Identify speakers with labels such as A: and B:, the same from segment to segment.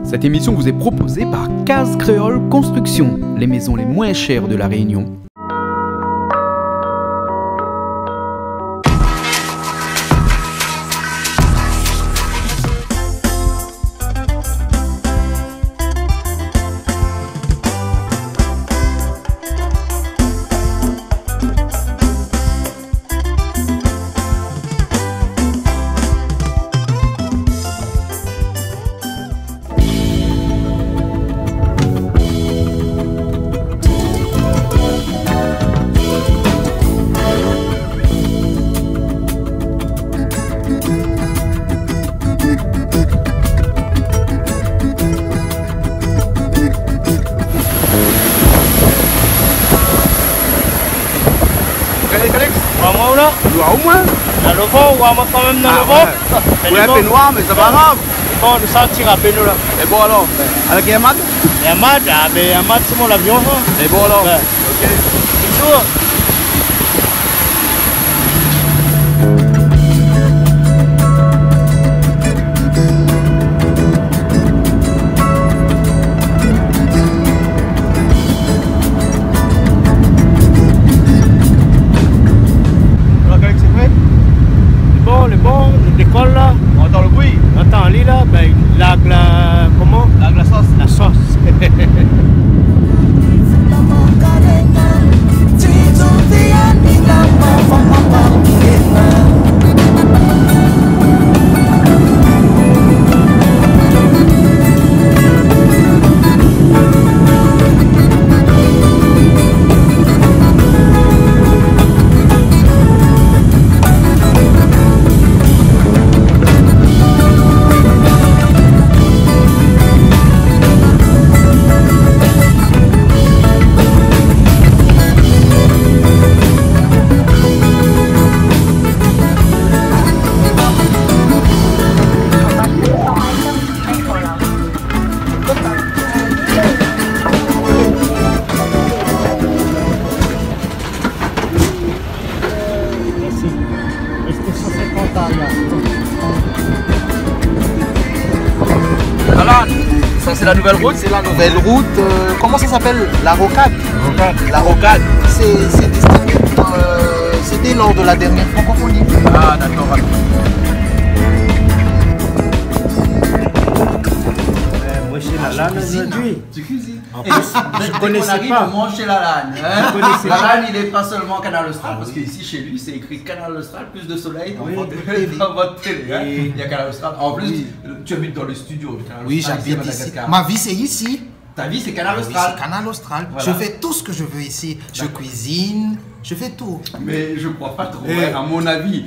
A: Cette émission vous est proposée par Case Créole Construction, les maisons les moins chères de la Réunion.
B: Au moins.
C: Dans le vent ou quand même dans le vent.
B: Ouais, un peu noir, mais c'est pas grave.
C: Bon, nous sortir à peine là.
B: Et bon alors, avec Yamad?
C: Yamad, Yamad c'est mon avion.
B: Et bon alors,
C: ouais.
B: Ok.
C: Bonjour.
B: L'école là, on entend le bruit.
C: On entend un lit là, ben comment?
B: La sauce.
C: La sauce.
B: Ça c'est la nouvelle route.
D: C'est la nouvelle route. Comment ça s'appelle? La rocade.
B: La rocade.
D: C'est destiné. C'était lors de la dernière francophonie.
B: Ah d'accord.
C: Moi chez la lane aujourd'hui.
B: Tu cuisines.
C: En plus, je connaissais pas.
B: On mange chez la lane.
C: Hein?
B: La lane, il n'est pas seulement Canal Austral, parce qu'ici chez lui c'est écrit Canal Austral, plus de soleil dans, votre télé. Hein? Il y a Canal Austral. En plus, tu habites dans le studio.
D: Oui, j'habite ici. Ma vie c'est ici.
B: Ta vie c'est Canal Austral.
D: C'est Canal Austral.
B: Voilà.
D: Je fais tout ce que je veux ici. Je cuisine, je fais tout.
B: Mais je crois pas trop. À mon avis,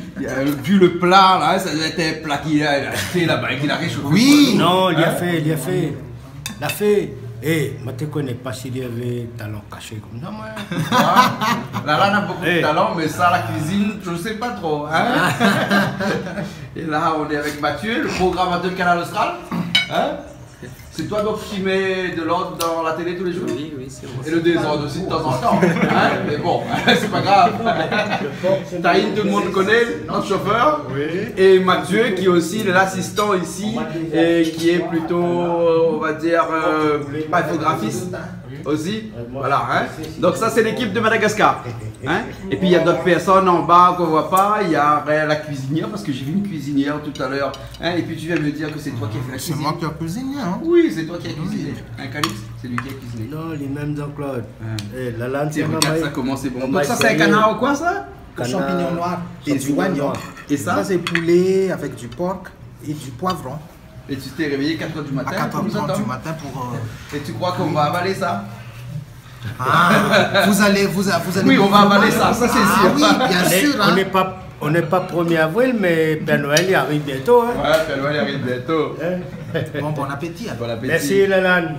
B: vu le plat là, ça doit être un plat qu'il a acheté là-bas et qu'il a réchauffé.
D: Oui.
C: Non, il a fait. Il a fait. Eh, moi je ne connais pas s'il y avait talent caché comme ça, moi.
B: Là, on a beaucoup de talent, mais ça, la cuisine, je ne sais pas trop. Hein? Et là, on est avec Mathieu, le programmateur de Canal Austral. Hein? C'est toi donc qui mets de l'ordre dans la télé tous les jours?
E: Oui, c'est moi.
B: Et le désordre aussi de temps en temps. Hein? Mais bon, c'est pas grave. Taïn, tout le monde connaît, notre chauffeur. Oui. Et Mathieu, qui est aussi l'assistant ici, et qui est plutôt, on va dire, pas infographiste aussi. Voilà. Hein? Donc ça, c'est l'équipe de Madagascar. Hein? Et puis il y a d'autres personnes en bas qu'on ne voit pas. Il y a la cuisinière, parce que j'ai vu une cuisinière tout à l'heure. Hein? Et puis tu viens me dire que c'est toi qui as fait la cuisine.
D: C'est moi qui ai cuisiné. Hein?
B: Oui, c'est toi qui as cuisiné. Un Calix, c'est lui qui a cuisiné.
C: Non, les mêmes Jean-Claude.
B: Hein.
C: La lane, c'est
B: regarde ça, comment c'est bon. Donc ça, c'est un canard ou quoi ça?
D: Champignons noirs et du oignon.
B: Et ça,
D: c'est poulet avec du porc et du poivron.
B: Et tu t'es réveillé 4h du matin?
D: À 4h30 du matin pour...
B: Et tu crois qu'on va avaler ça?
D: Ah, vous allez...
B: Oui, on va avaler ça, ça c'est sûr.
D: Ah oui, bien sûr. Hein.
C: On n'est pas 1er avril, mais Père Noël il arrive bientôt. Hein.
B: Ouais, Père Noël arrive bientôt.
D: Bon appétit.
B: Bon appétit.
C: Merci Lalanne.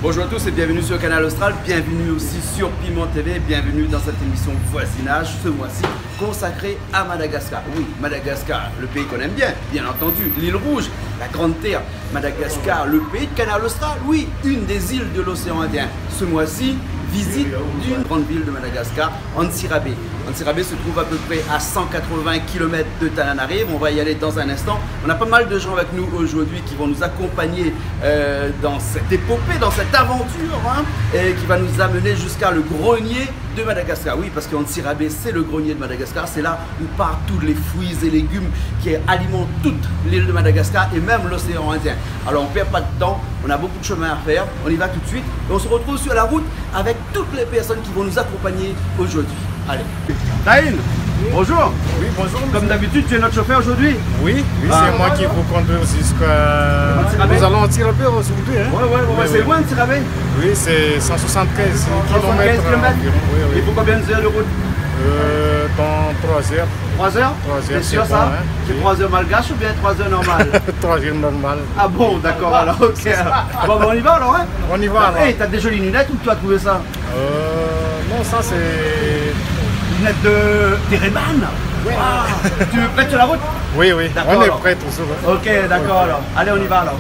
A: Bonjour à tous et bienvenue sur Canal Austral, bienvenue aussi sur Piment TV, bienvenue dans cette émission Voisinage, ce mois-ci consacrée à Madagascar. Oui, Madagascar, le pays qu'on aime bien entendu, l'île Rouge, la Grande Terre. Madagascar, le pays de Canal Austral, oui, une des îles de l'océan Indien. Ce mois-ci, visite d'une grande ville de Madagascar, Antsirabe. Antsirabe se trouve à peu près à 180 km de Tananarive. On va y aller dans un instant. On a pas mal de gens avec nous aujourd'hui qui vont nous accompagner dans cette épopée, dans cette aventure, hein, et qui va nous amener jusqu'à le grenier de Madagascar. Oui, parce qu'Antsirabe, c'est le grenier de Madagascar. C'est là où partent tous les fruits et légumes qui alimentent toute l'île de Madagascar et même l'océan Indien. Alors on ne perd pas de temps, on a beaucoup de chemin à faire. On y va tout de suite et on se retrouve sur la route avec toutes les personnes qui vont nous accompagner aujourd'hui. Allez. Taïn, bonjour.
C: Oui, bonjour.
A: Comme d'habitude, tu es notre chauffeur aujourd'hui?
C: Oui, c'est moi qui vous conduis jusqu'à... Nous allons en Antsirabe aujourd'hui. Hein?
A: Ouais, c'est loin Antsirabe?
C: Oui, c'est 175
A: 175
C: km.
A: km.
C: Oui.
A: Il faut combien d'heures de route?
C: Dans 3 heures.
A: 3 heures?
C: 3 heures.
A: C'est sûr
C: bon,
A: ça?
C: hein?
A: C'est 3 heures malgaches ou bien 3 heures normales?
C: 3 heures normales.
A: Ah bon, d'accord, alors ok. Bon, on y va alors, hein?
C: On y va alors.
A: Hey, t'as des jolies lunettes ou tu as trouvé ça?
C: Non, ça c'est...
A: Lunettes de Tereban?
C: Oui.
A: Wow. Tu me prêtes sur la route?
C: Oui,
A: D'accord,
C: on est
A: alors.
C: prêts toujours. Hein?
A: Ok, d'accord alors. Allez, on y va alors.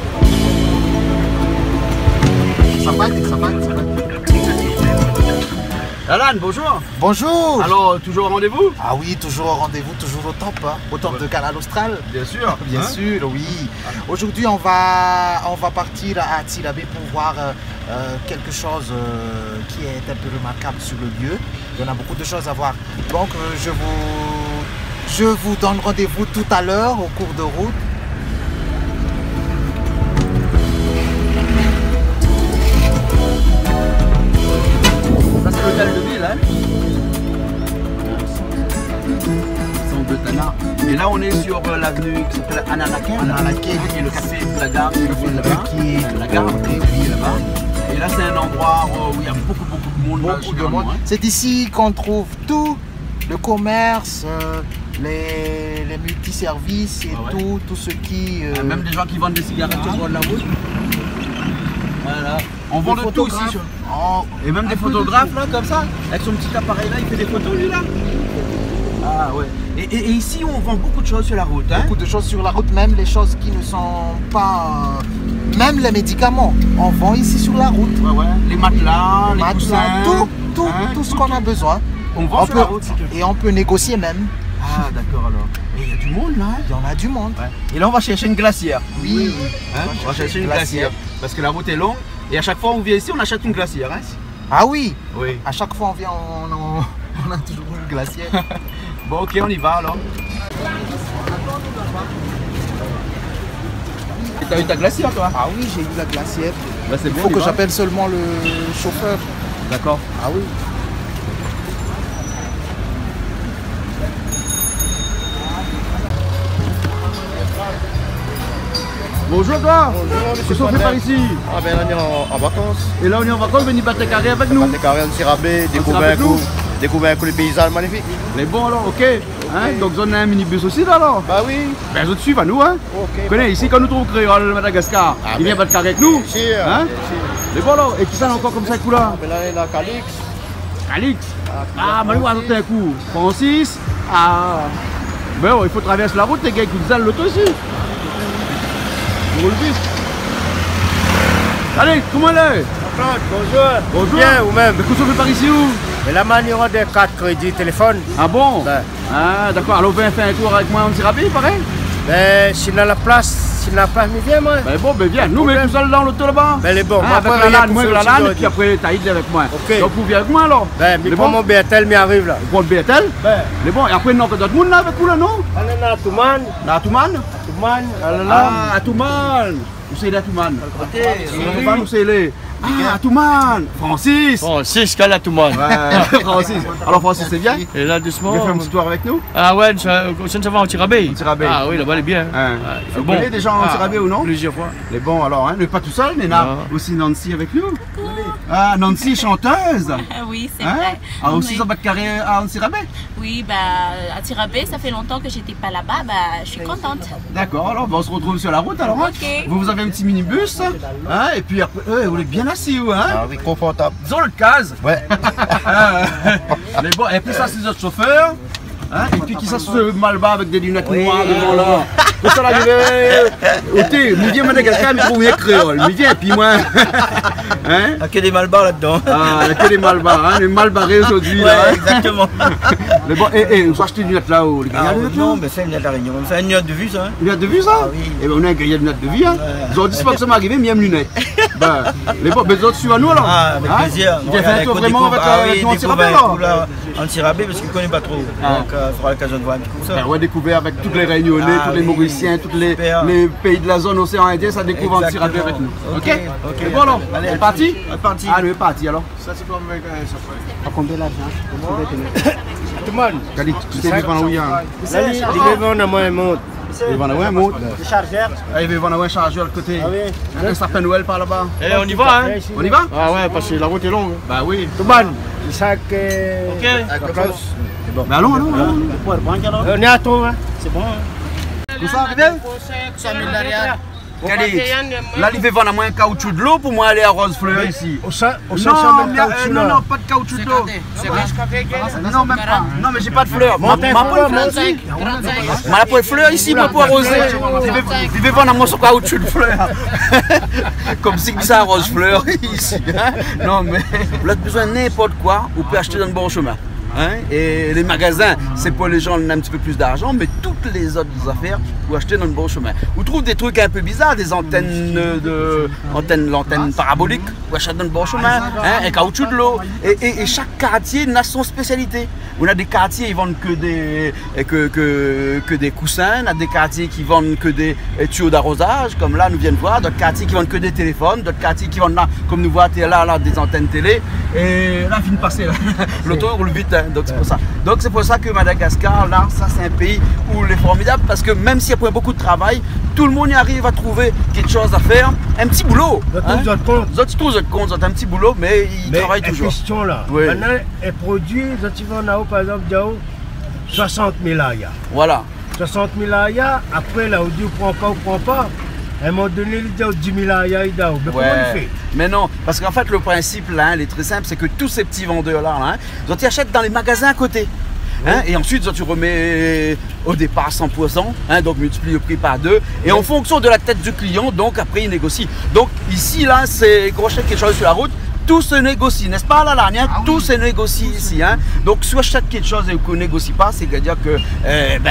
D: Ça va.
A: Alan, bonjour.
D: Bonjour.
A: Alors, toujours au rendez-vous?
D: Ah oui, toujours au rendez-vous, toujours au top, hein, au top de Canal Austral.
A: Bien sûr.
D: Bien sûr, oui. Aujourd'hui, on va partir à Antsirabe pour voir quelque chose qui est un peu remarquable sur le lieu. Il y en a beaucoup de choses à voir. Donc, je vous donne rendez-vous tout à l'heure au cours de route.
A: Ça, c'est l'hôtel de ville, hein? Centre de Tana. Et là, on est sur l'avenue qui s'appelle Ananaken.
D: Ananaken.
A: Qui est le café de la gare, qui est là-bas.
D: Qui est
A: La gare, qui est là-bas. Et là, c'est un endroit où il y a beaucoup de monde.
D: Beaucoup de monde.
A: hein.
D: C'est ici qu'on trouve tout, le commerce, les multiservices et
A: Ah ouais.
D: tout ce qui...
A: Même des gens qui vendent des cigarettes sur le bord de la route. Voilà. On vend de tout ici. Et même des photographes là, comme ça, avec son petit appareil là, il fait des photos lui là. Ah ouais. Et ici, on vend beaucoup de choses sur la route. Hein?
D: Beaucoup de choses sur la route, même les choses qui ne sont pas... même les médicaments, on vend ici sur la route.
A: Ouais. Les matelas, les
D: Matelas,
A: coussins.
D: tout ce qu'on a besoin.
A: On vend sur la route.
D: Et on peut négocier même.
A: Ah d'accord alors. Et il y a du monde là.
D: Il y en a du monde.
A: Ouais. Et là, on va chercher une glacière.
D: Oui.
A: Hein? On va chercher une glacière. Parce que la route est longue. Et à chaque fois on vient ici, on achète une glacière. Hein?
D: Ah oui.
A: Oui.
D: À chaque fois on vient, on a toujours une glacière.
A: Bon, ok, on y va alors. Et t'as eu ta glacière toi?
D: Ah oui, j'ai eu la glacière.
A: Bah, c'est
D: Il
A: bon,
D: faut
A: on y
D: que
A: va.
D: j'appelle seulement le chauffeur.
A: D'accord.
D: Ah oui.
A: Bonjour toi.
E: Bonjour,
A: Qu'est-ce qu'on fait par ici?
E: Ah ben là on est en vacances.
A: Et là on est en vacances, venez battre carré avec nous.
E: Des carrés en Antsirabe, découvrir un coup les paysages magnifiques.
A: Mais bon alors, ok. Hein? Donc on a un minibus aussi là alors?
E: Bah oui.
A: Ben je te suis à nous hein.
E: Ok.
A: Connais ici quand nous trouvons créole Madagascar,
E: Ah,
A: il vient
E: ben,
A: battre carré avec nous.
E: Bien sûr,
A: Hein?
E: bien sûr.
A: Mais bon alors, et qui ça encore comme ça coup là?
E: Ben là il y a Calix.
A: Alix. Ah, mais nous attendons un coup. Francis. Ah. Ben il faut traverser la route les gars, qui vous allent l'auto ici. On roule vite. Allez, comment elle est?
E: Bonjour.
A: Bonjour.
E: Bien ou même.
A: Mais qu'est-ce qu'on fait par ici où?
E: Mais la manière des cartes crédit téléphone.
A: Ah bon?
E: Ouais.
A: Ah d'accord, alors viens faire un tour avec moi en Antsirabe, pareil?
E: Ben si dans la place, mais viens moi.
A: Ben bon, ben viens, nous mais tout seul dans l'auto là-bas.
E: Ben les bons.
A: Ah, avec la lane, moi la lane, et puis
E: après.
A: après Taïd avec moi.
E: Ok.
A: Donc vous venez avec moi alors?
E: Ben mais
A: Les
E: pour
A: bons?
E: mon BRTL m'y arrive là.
A: Vous prenez le BRTL?
E: Ben.
A: Mais bon, et après non, que d'autres monde là avec vous là, non?
E: On est là Touman.
A: Là, à Touman?
E: Là.
A: Ah, à Touman. Où c'est là, Touman? Ok, où c'est les? Ah, à Touman. Francis.
F: Bon, 6 qu'à la tout le monde.
A: Ouais, Francis. Alors Francis, c'est bien?
F: Et là,
A: Tu
F: doucement.
A: veux faire un petit tour avec nous?
F: Ah ouais, ça va en Antsirabe.
A: Antsirabe.
F: Ah oui, là-bas, elle est bien.
A: Hein.
F: c'est
A: Vous
F: bon.
A: connaissez des gens en Antsirabe ou non?
F: Plusieurs fois.
A: Les bons alors, hein? Mais pas tout seul, Néna.
F: Non.
A: Aussi Nancy avec nous. Ah, Nancy, chanteuse.
G: Oui, c'est
A: Hein?
G: vrai.
A: Ah, aussi
G: Oui.
A: ça bat de carré à Antsirabe.
G: Oui, bah, à Antsirabe, ça fait longtemps que j'étais pas là-bas, bah, je suis contente.
A: D'accord, alors on se retrouve sur la route alors. Hein?
G: Ok.
A: Vous avez un petit minibus, hein? Et puis après, vous êtes bien assis, vous, hein?
E: Ah oui, confortable.
A: Disons le case.
E: Ouais.
A: Mais bon, et puis ça c'est notre chauffeur. Hein? Et puis qui ça se malbat avec des lunettes noires devant là. Pour ça, là, il vient Madagascar, mais trouve créole. Il vient, puis moi. Hein?
C: Il y a que des malbars là-dedans.
A: Ah, il n'y a que des malbars, hein? Les malbarrés aujourd'hui.
C: Ouais,
A: là,
C: exactement.
A: Mais bon, vous achetez une lunettes là-haut, les gars.
C: Non, mais c'est une lunettes à Réunion. C'est une lunette de vue, ça.
A: Une lunette de vue, ça?
C: Ah oui.
A: Eh bien, on a un grillé de lunettes de vue, hein? Ils ont dit pas que ça m'est arrivé, mais il y a une lunette. Ben, les autres suivent à nous, alors.
C: Ah, avec plaisir.
A: Tu as fait un tour vraiment avec nous anti-rabais, alors?
C: Anti-rabais, parce qu'il ne connaît pas trop. Donc, il faudra l'occasion de voir un petit coup ça.
A: Ben ouais, découvert avec tous les Réunionnais, tous les Mauriciens, tous les pays de la zone océan Indien, ça découvre anti-rabais avec nous. Ok?
C: Ok.
A: Bon, alors,
C: Allez,
A: on est parti?
C: on est parti.
A: Allez, on est parti, alors.
C: Ça, c'est comme avec ça.
A: À combien l'argent?
C: Tout le monde.
A: Khalid, tu t'es vu pendant où il y a?
C: Là, il va vendre à moi un mot.
A: Il va en avoir un mot.
C: Le chargeur.
A: Il va en avoir un chargeur de côté.
C: Ah oui.
A: Un sapin Noël par là-bas.
F: Eh, on y va, hein?
A: On y va?
F: Ah ouais, parce que la route est longue.
A: Bah oui.
C: Tout le monde. Le sac.
F: Ok.
A: Mais allons.
C: On est à toi, hein. C'est bon.
A: Vous savez? Khalid, là, il veut vendre à moi un caoutchouc de l'eau pour moi aller à Rosefleur ici.
C: Au
A: Non, pas de caoutchouc de l'eau. Non, même pas. Non, mais j'ai pas de fleurs. Ma pas de fleurs ici, moi pour arroser. Il veut vendre à moi son caoutchouc de fleurs. Comme si ça arrose fleurs ici. Non, mais vous avez besoin de n'importe quoi, vous pouvez acheter dans le bon chemin. Hein? Et les magasins, c'est pour les gens qui ont un petit peu plus d'argent, mais toutes les autres affaires, vous achetez dans le bon chemin. Vous trouvez des trucs un peu bizarres, des antennes l'antenne parabolique, vous achetez dans le bon chemin, hein? Un caoutchouc de l'eau. Et chaque quartier a son spécialité. On a des quartiers qui vendent que des coussins, on a des quartiers qui vendent que des tuyaux d'arrosage, comme là nous viennent voir, d'autres quartiers qui vendent que des téléphones, d'autres quartiers qui vendent là, comme nous voyons là, des antennes télé. Et là, il vient de passer, l'auto roule vite, hein, donc c'est pour ça. Donc c'est pour ça que Madagascar, là, ça c'est un pays où il est formidable, parce que même s'il y a beaucoup de travail, tout le monde y arrive à trouver quelque chose à faire, un petit boulot. Vous trouvez votre compte, vous avez un petit boulot, mais ils travaillent toujours.
C: Question là.
A: Oui.
C: Maintenant, un produit, tu vas en haut, par exemple, 60 000 aya.
A: Voilà.
C: 60 000 aya, après là, on dit on prend pas. À un moment donné, il dit 10 000 aya, il dit, mais comment il fait?
A: Mais non, parce qu'en fait, le principe là, il est très simple, c'est que tous ces petits vendeurs là, ils achètent dans les magasins à côté. Hein, et ensuite, tu remets au départ 100%, hein, donc multiplie le prix par 2. Et en fonction de la tête du client, donc après, il négocie. Donc ici, là, c'est quand on achète quelque chose sur la route, tout se négocie, n'est-ce pas, là, tout se négocie ici. Hein. Donc, si on achète quelque chose et qu'on ne négocie pas, c'est-à-dire que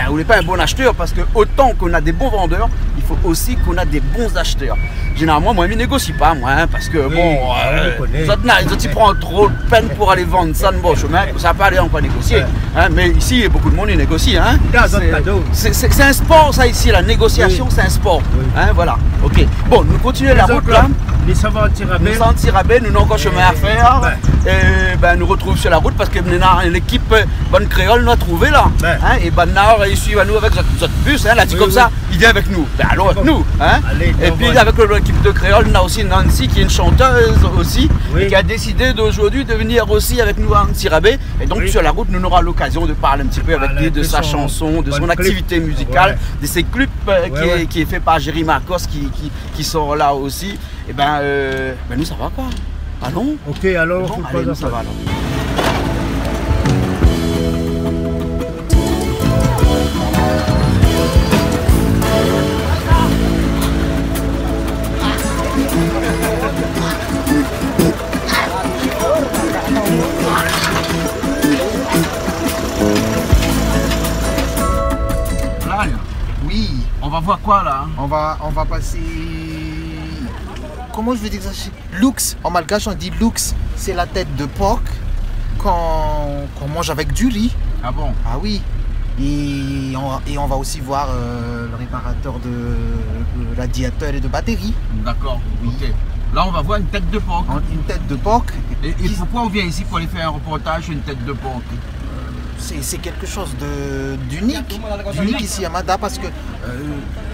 A: vous n'êtes pas un bon acheteur, parce que autant qu'on a des bons vendeurs, il faut aussi qu'on a des bons acheteurs. Généralement, moi, je ne négocie pas, moi, hein, parce que, tu prends trop de peine pour aller vendre ça de bon chemin, ça va pas aller, on peut négocier. Hein, mais ici, beaucoup de monde, ils négocient. Hein. C'est un sport, ça, ici, la négociation, c'est un sport. Hein, voilà, ok. Bon, nous continuons la route, là.
C: Les savants anti-rabais.
A: Les anti-rabais, nous n'avons encore chemin à faire. Et nous retrouvons sur la route parce que l'équipe Bonne Créole nous a trouvé là. Hein, et Bannard, il suit à nous avec notre bus. Hein, là, dit comme ça, il vient avec nous. Ben, allons avec nous. Hein.
C: Allez,
A: et puis avec l'équipe de Créole, on a aussi Nancy qui est une chanteuse aussi. Et qui a décidé d'aujourd'hui de venir aussi avec nous à anti-rabais. Et donc sur la route, nous aurons l'occasion de parler un petit peu avec lui de sa chanson, de son activité musicale, de ses clips qui est fait par Jerry Marcos qui sort là aussi. Et nous ça va quoi. Allons.
C: Ok, alors
A: bon, allez, nous, ça va alors. Là, oui. On va voir quoi là?
D: On va passer. Comment je vais dire ça? Lux, en malgache on dit lux, c'est la tête de porc qu'on mange avec du riz.
A: Ah bon?
D: Ah oui. Et on va aussi voir le réparateur de radiateur et de batterie.
A: D'accord, ok. Là on va voir une tête de porc.
D: Une tête de porc.
A: Et pourquoi on vient ici pour aller faire un reportage sur une tête de porc?
D: C'est quelque chose d'unique ici à Mada, parce que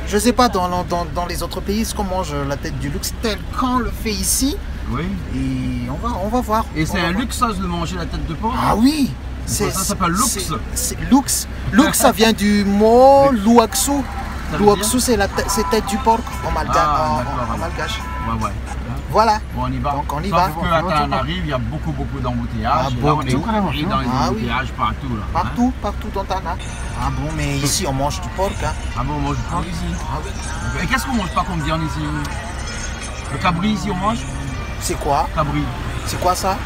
D: je ne sais pas dans les autres pays ce qu'on mange la tête du luxe tel qu'on le fait ici.
A: Oui.
D: Et on va voir.
A: Et c'est un luxe ça, de manger la tête de porc?
D: Ah oui.
A: Ça s'appelle lux.
D: C'est lux. Lux, ça vient du mot luaxu. Luoksu, c'est tête du porc en malgache.
B: Ouais.
D: Voilà.
B: Bon, on y va.
D: Donc on y
B: Sauf
D: va.
B: que quand on arrive, il y a beaucoup d'embouteillages. Là, on est pris dans les embouteillages partout. Là,
D: Partout dans Tana. Ah bon, mais ici on mange du porc. Hein.
B: Ah bon, on mange du porc ici. Et qu'est-ce qu'on mange pas comme viande ici? Le cabri ici, on mange?
D: C'est quoi?
B: Cabri.
D: C'est quoi ça?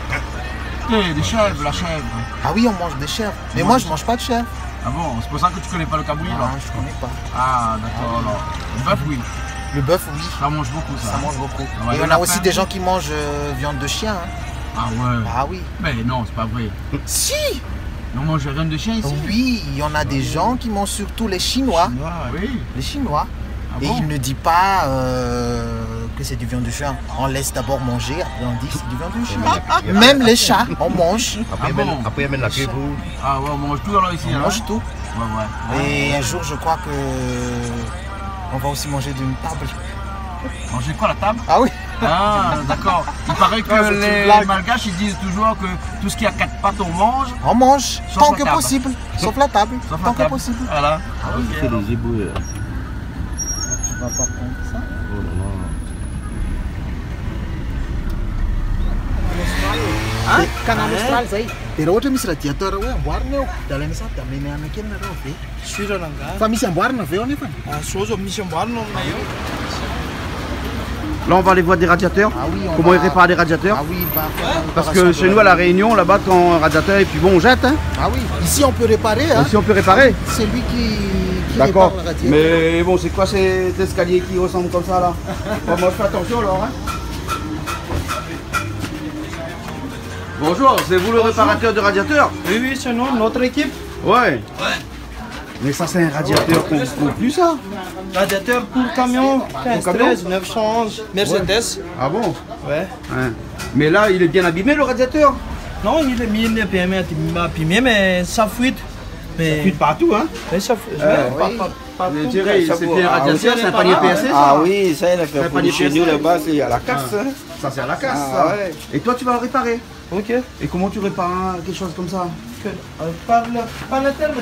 B: Des chèvres, la chèvre.
D: Ah oui, on mange des chèvres. Mais moi, je mange pas de chèvre.
B: Ah bon, c'est pour ça que tu connais pas le cabri là?
D: Non, je connais pas.
B: Ah d'accord, alors. Le bœuf, oui.
D: Le bœuf, oui.
B: Ça mange beaucoup ça.
D: Ça mange beaucoup.
B: Ouais,
D: et on a aussi des gens qui mangent viande de chien. Hein.
B: Ah ouais.
D: Ah oui.
B: Mais non, c'est pas vrai.
D: Si.
B: On mange la viande de chien ici?
D: Oui, il y en a des gens qui mangent surtout les Chinois.
B: Oui.
D: Les Chinois.
B: Ah
D: et
B: bon?
D: ils ne disent pas que c'est du viande de chien. On laisse d'abord manger, après on dit que c'est du viande de chien. Même les chats, on mange.
E: Après, il amène la queue pour.
B: Ah ouais, on mange tout alors ici.
D: On mange tout.
B: Ouais.
D: Et un jour, je crois que on va aussi manger d'une table.
B: Manger quoi, la table?
D: Ah oui.
B: Ah d'accord. Il paraît que les malgaches ils disent toujours que tout ce qui a 4 pattes on mange.
D: On mange
B: Sauf
D: tant
B: la
D: que
B: table.
D: possible. Sauf la table.
B: Sauf
D: Tant
B: la
D: que
B: table.
D: possible.
B: Voilà.
E: C'est des éboueurs.
D: Tu vas pas prendre ça?
E: Oh là là.
D: Kanal Austral zay. Dia raha ohatra misy radiateur hoe amboarina eo, dia alaina sady dia amena anankena reo ave.
C: Sirana nga.
D: Fa misy amboarina avy eo anefa.
C: Zao zao misy amboarina aminay eo.
A: Là, on va aller voir des radiateurs.
D: Ah oui, on
A: Comment
D: va-
A: ils réparent des radiateurs.
D: Ah oui, il va faire une
A: Parce
D: réparation
A: que
D: de
A: chez nous, à La Réunion, là-bas, quand un radiateur est plus bon, on jette. Hein.
D: Ah oui, ici on peut réparer. Hein.
A: Ici, on peut réparer.
D: C'est lui qui
A: D'accord.
D: répare le radiateur.
A: Mais bon, c'est quoi cet escalier qui ressemble comme ça, là? Bon, moi, je fais attention, alors. Hein. Bonjour, c'est vous le réparateur de radiateur?
C: Oui, c'est nous, notre équipe.
A: Ouais. Mais ça, c'est un radiateur qu'on ne trouve plus, ça.
C: Radiateur pour camion, 15
A: camion
C: 13 911 Mercedes.
A: Ah bon?
C: Ouais.
A: Hein. Mais là, il est bien abîmé, le radiateur.
C: Non, il est mis abîmé, mais ça fuite. Mais
A: Fuite partout, hein.
C: mais ça fuite.
A: Je dirais, c'est bien un radiateur, c'est un panier PSC, ça.
H: Ah oui, ça il a fait
A: C'est
H: pour
A: pas
H: chez
A: des
H: nous
A: pièces.
H: là-bas, c'est à la casse. hein.
A: Ça, c'est à la casse,
H: Ah,
A: ça.
H: ouais.
A: Et toi, tu vas le réparer.
C: Ok.
A: Et comment tu répares quelque chose comme ça?
C: Par le terme,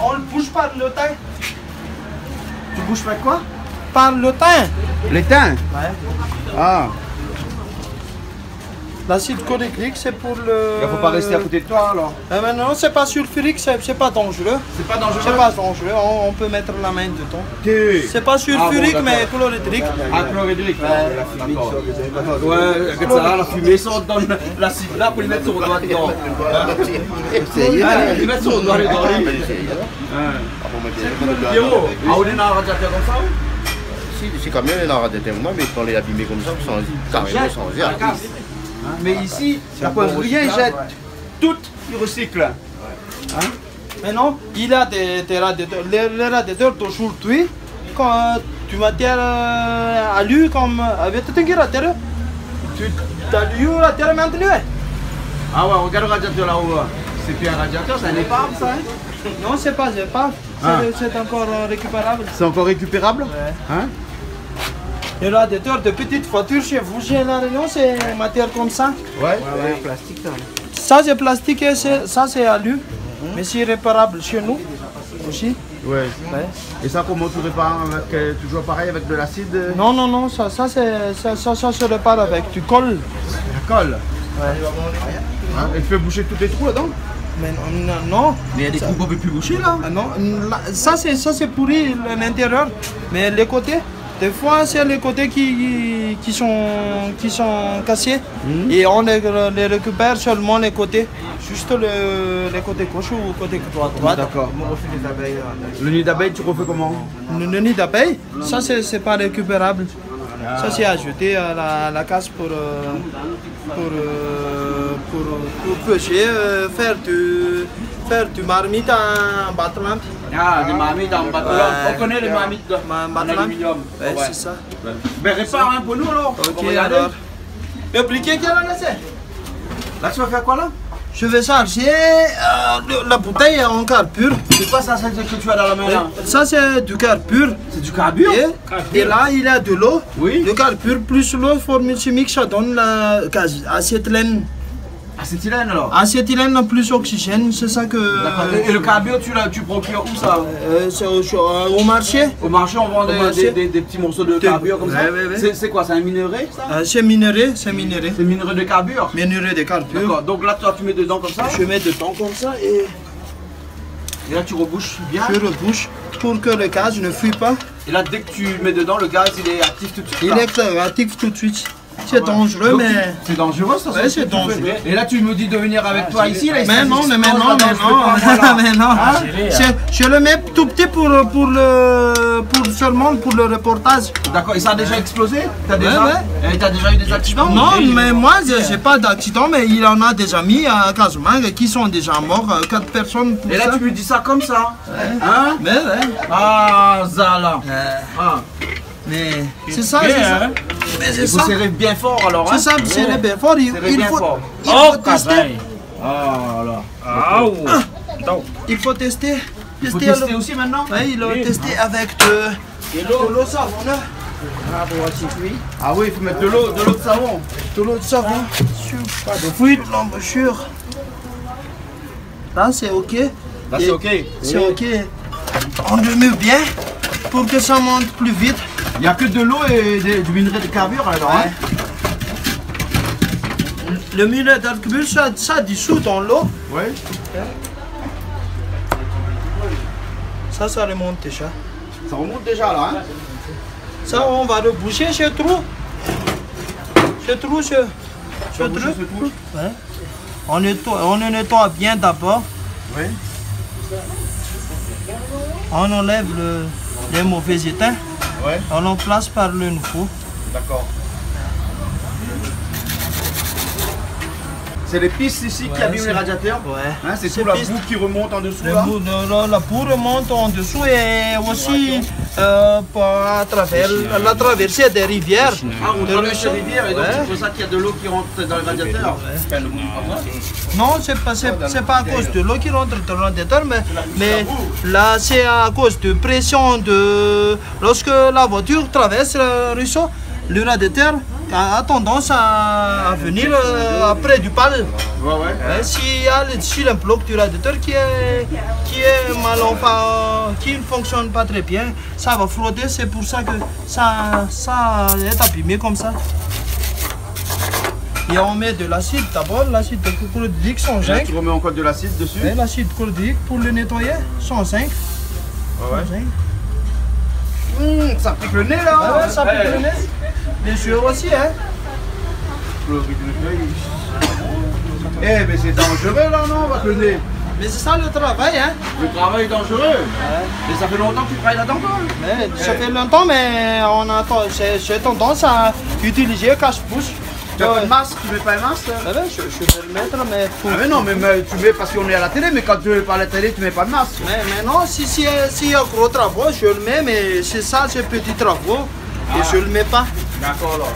C: on le bouge par le teint.
A: Tu bouges pas quoi?
C: Par le teint.
A: L'étain.
C: Ouais.
A: Ah,
C: L'acide chlorhydrique, c'est pour le.
A: il faut pas rester à côté de toi, alors.
C: Mais non, c'est pas sulfurique, c'est pas dangereux.
A: C'est pas dangereux.
C: C'est pas dangereux, on peut mettre la main dedans.
A: Ok.
C: C'est pas sulfurique,
A: Ah bon,
C: mais chlorhydrique.
A: Ah, chlorhydrique. Ouais, regarde ça, la fumée sort dans l'acide là pour lui mettre son doigt dedans. Il met son doigt dedans. Pierrot, on est dans un radiateur comme ça?
E: Si quand même, il y a un radiateur, moi, mais quand il est abîmé comme ça, sans carrément sans
A: Ça casse. Mais ici, la pointe rien, il jette. Tout, il recycle.
C: Mais non, il a des radiateurs. Les radiateurs d'aujourd'hui, quand tu matières à lui comme avec tout un radiateur, tu as lui le radiateur maintenu.
A: Ah ouais, regarde le radiateur là-haut. C'est plus un radiateur, c'est un épave ça. Hein?
C: Non, c'est pas.
A: Ah.
C: C'est encore récupérable.
A: C'est encore récupérable?
C: Ouais.
A: Hein?
C: Les radiateurs de petites voitures chez vous, chez la Réunion, c'est une matière comme ça.
A: Ouais.
H: Plastique ça.
C: Ça, c'est plastique et ça, c'est alu. Mais c'est réparable chez nous aussi.
A: Ouais.
C: Ouais.
A: Et ça, comment tu répares avec, toujours pareil avec de l'acide?
C: Non, non, non, ça se répare avec du colle.
A: La colle.
C: Ouais.
A: Hein? Et tu fais boucher tous les trous là-dedans?
C: Mais non.
A: Mais il y a des trous qu'on ne peut plus boucher là.
C: Ah non, ça c'est pourri l'intérieur, mais les côtés, des fois c'est les côtés qui sont cassés et on les récupère seulement les côtés, juste les côtés gauche ou côté droite.
A: D'accord. Le nid d'abeille, tu refais comment?
C: Le nid d'abeille, ça c'est pas récupérable. Ça c'est ajouté à la casse pour pêcher, faire du marmite en battelampe.
B: Ah, des marmites en bâtiment.
C: Ouais.
B: On connaît les marmites en aluminium.
C: Ouais, c'est ça.
B: Ben répare un pour nous alors.
C: Ok,
B: On va regarder.
C: alors. Mais appliquez qu'elle a laissé.
A: Là, tu vas faire quoi là?
C: Je vais charger la bouteille en carbure.
A: C'est quoi ça, celle que tu as dans la main là?
C: Ça c'est du carbure.
A: C'est du carbure?
C: Et là il y a de l'eau.
A: Oui.
C: Le carbure plus l'eau formule chimique, ça donne la acétylène.
B: Acétylène alors.
C: Acétylène plus oxygène, c'est ça que...
B: D'accord. Et le carburant, tu procures où ça?
C: C'est au marché.
B: Au marché, on vend
C: marché.
B: des petits morceaux de carburant comme ça.
C: Ouais.
B: C'est quoi? C'est un minerai ça?
C: C'est minerai, c'est minerai.
B: C'est minerai de carburant.
C: Minerai de carburant.
B: D'accord. Donc là, toi, tu mets dedans comme ça.
C: Je mets dedans comme ça et
B: là, tu rebouches bien.
C: je rebouche pour que le gaz ne fuit pas.
B: Et là, dès que tu mets dedans, le gaz, il est actif tout de suite.
C: Il
B: là.
C: est actif tout de suite. C'est dangereux,
B: Donc,
C: mais...
B: c'est dangereux ça.
C: Ouais, c'est dangereux.
B: Et là, tu me dis de venir avec toi ici. Là,
C: Mais non, mais non.
B: Hein?
C: Je le mets tout petit seulement pour le reportage.
B: D'accord. Et ça a déjà explosé? T'as déjà,
C: ouais.
B: T'as déjà eu des accidents?
C: Non, mais moi, je n'ai pas d'accident, mais il en a des amis à Casamance qui sont déjà morts, 4 personnes pour
B: Et là,
C: ça.
B: tu me dis ça comme ça. Hein?
C: Mais ouais.
B: Ah, Zala. Ah.
C: Mais c'est ça, c'est ça. Mais c'est
B: Il faut
C: ça.
B: serrer bien fort alors.
C: C'est
B: Hein?
C: ça, serrer bien fort.
B: Serrer bien fort.
C: Il faut tester.
B: Ah là.
C: Il faut tester.
B: Il faut tester aussi maintenant?
C: Oui, il a testé avec de l'eau savon.
B: Ah oui, il faut mettre de l'eau de savon.
C: De l'eau de savon sur l'embouchure. Là, c'est ok.
B: Là, c'est ok.
C: C'est ok. On le met bien pour que ça monte plus vite.
B: Il n'y a que de l'eau et du minerai de carburant alors. Hein?
C: Le minerai de carburant, ça dissout dans l'eau.
B: Oui.
C: Ça remonte déjà.
B: Ça remonte déjà là. Hein?
C: Ça, on va reboucher ce trou. Ce trou. Ouais. On le nettoie bien d'abord.
B: Oui.
C: On enlève les mauvais étains.
B: Ouais.
C: On en place par le nouveau.
B: D'accord. C'est les pistes ici qui abîment les radiateurs.
C: Ouais.
B: Hein, c'est tout la
C: pistes.
B: boue qui remonte en dessous là.
C: La boue remonte en dessous et aussi à travers la traversée des rivières.
B: Ah, on
C: des
B: traverse les
C: ruisseaux.
B: rivières et donc
C: Ouais.
B: c'est pour ça qu'il y a de l'eau qui rentre dans les radiateurs.
C: Non, c'est pas à cause de l'eau qui rentre dans le radiateur, mais là c'est à cause de pression lorsque la voiture traverse le ruisseau, le radiateur a tendance à venir après du pal.
B: Ouais, ouais.
C: Si le bloc du radiateur qui est mal, enfin, qui ne fonctionne pas très bien, ça va frotter, c'est pour ça que ça est abîmé comme ça. Et on met de l'acide d'abord, l'acide chlorhydrique
B: Là,
C: 105.
B: tu remets encore de l'acide dessus.
C: Et l'acide chlorhydrique pour le nettoyer, 105.
B: Ouais. Ça pique le nez là.
C: Ah ouais, ça pique le nez. Bien sûr aussi, hein.
B: Eh, mais c'est dangereux là, non, avec le nez.
C: Mais c'est ça le travail, hein.
B: Le travail est dangereux. Et ça fait longtemps que tu travailles là-dedans, toi?
C: Mais ça fait longtemps, mais j'ai tendance à utiliser cache-bouche.
B: Tu n'as pas de masque, tu mets pas un masque?
C: Ah ouais, je vais le mettre, mais faut...
B: Ah mais non, mais tu mets parce qu'on est à la télé, mais quand tu es pas à la télé, tu mets pas de masque.
C: Mais non, s'il y a gros travaux, je le mets, mais c'est ça, ces petits travaux, et je le mets pas.
B: D'accord alors.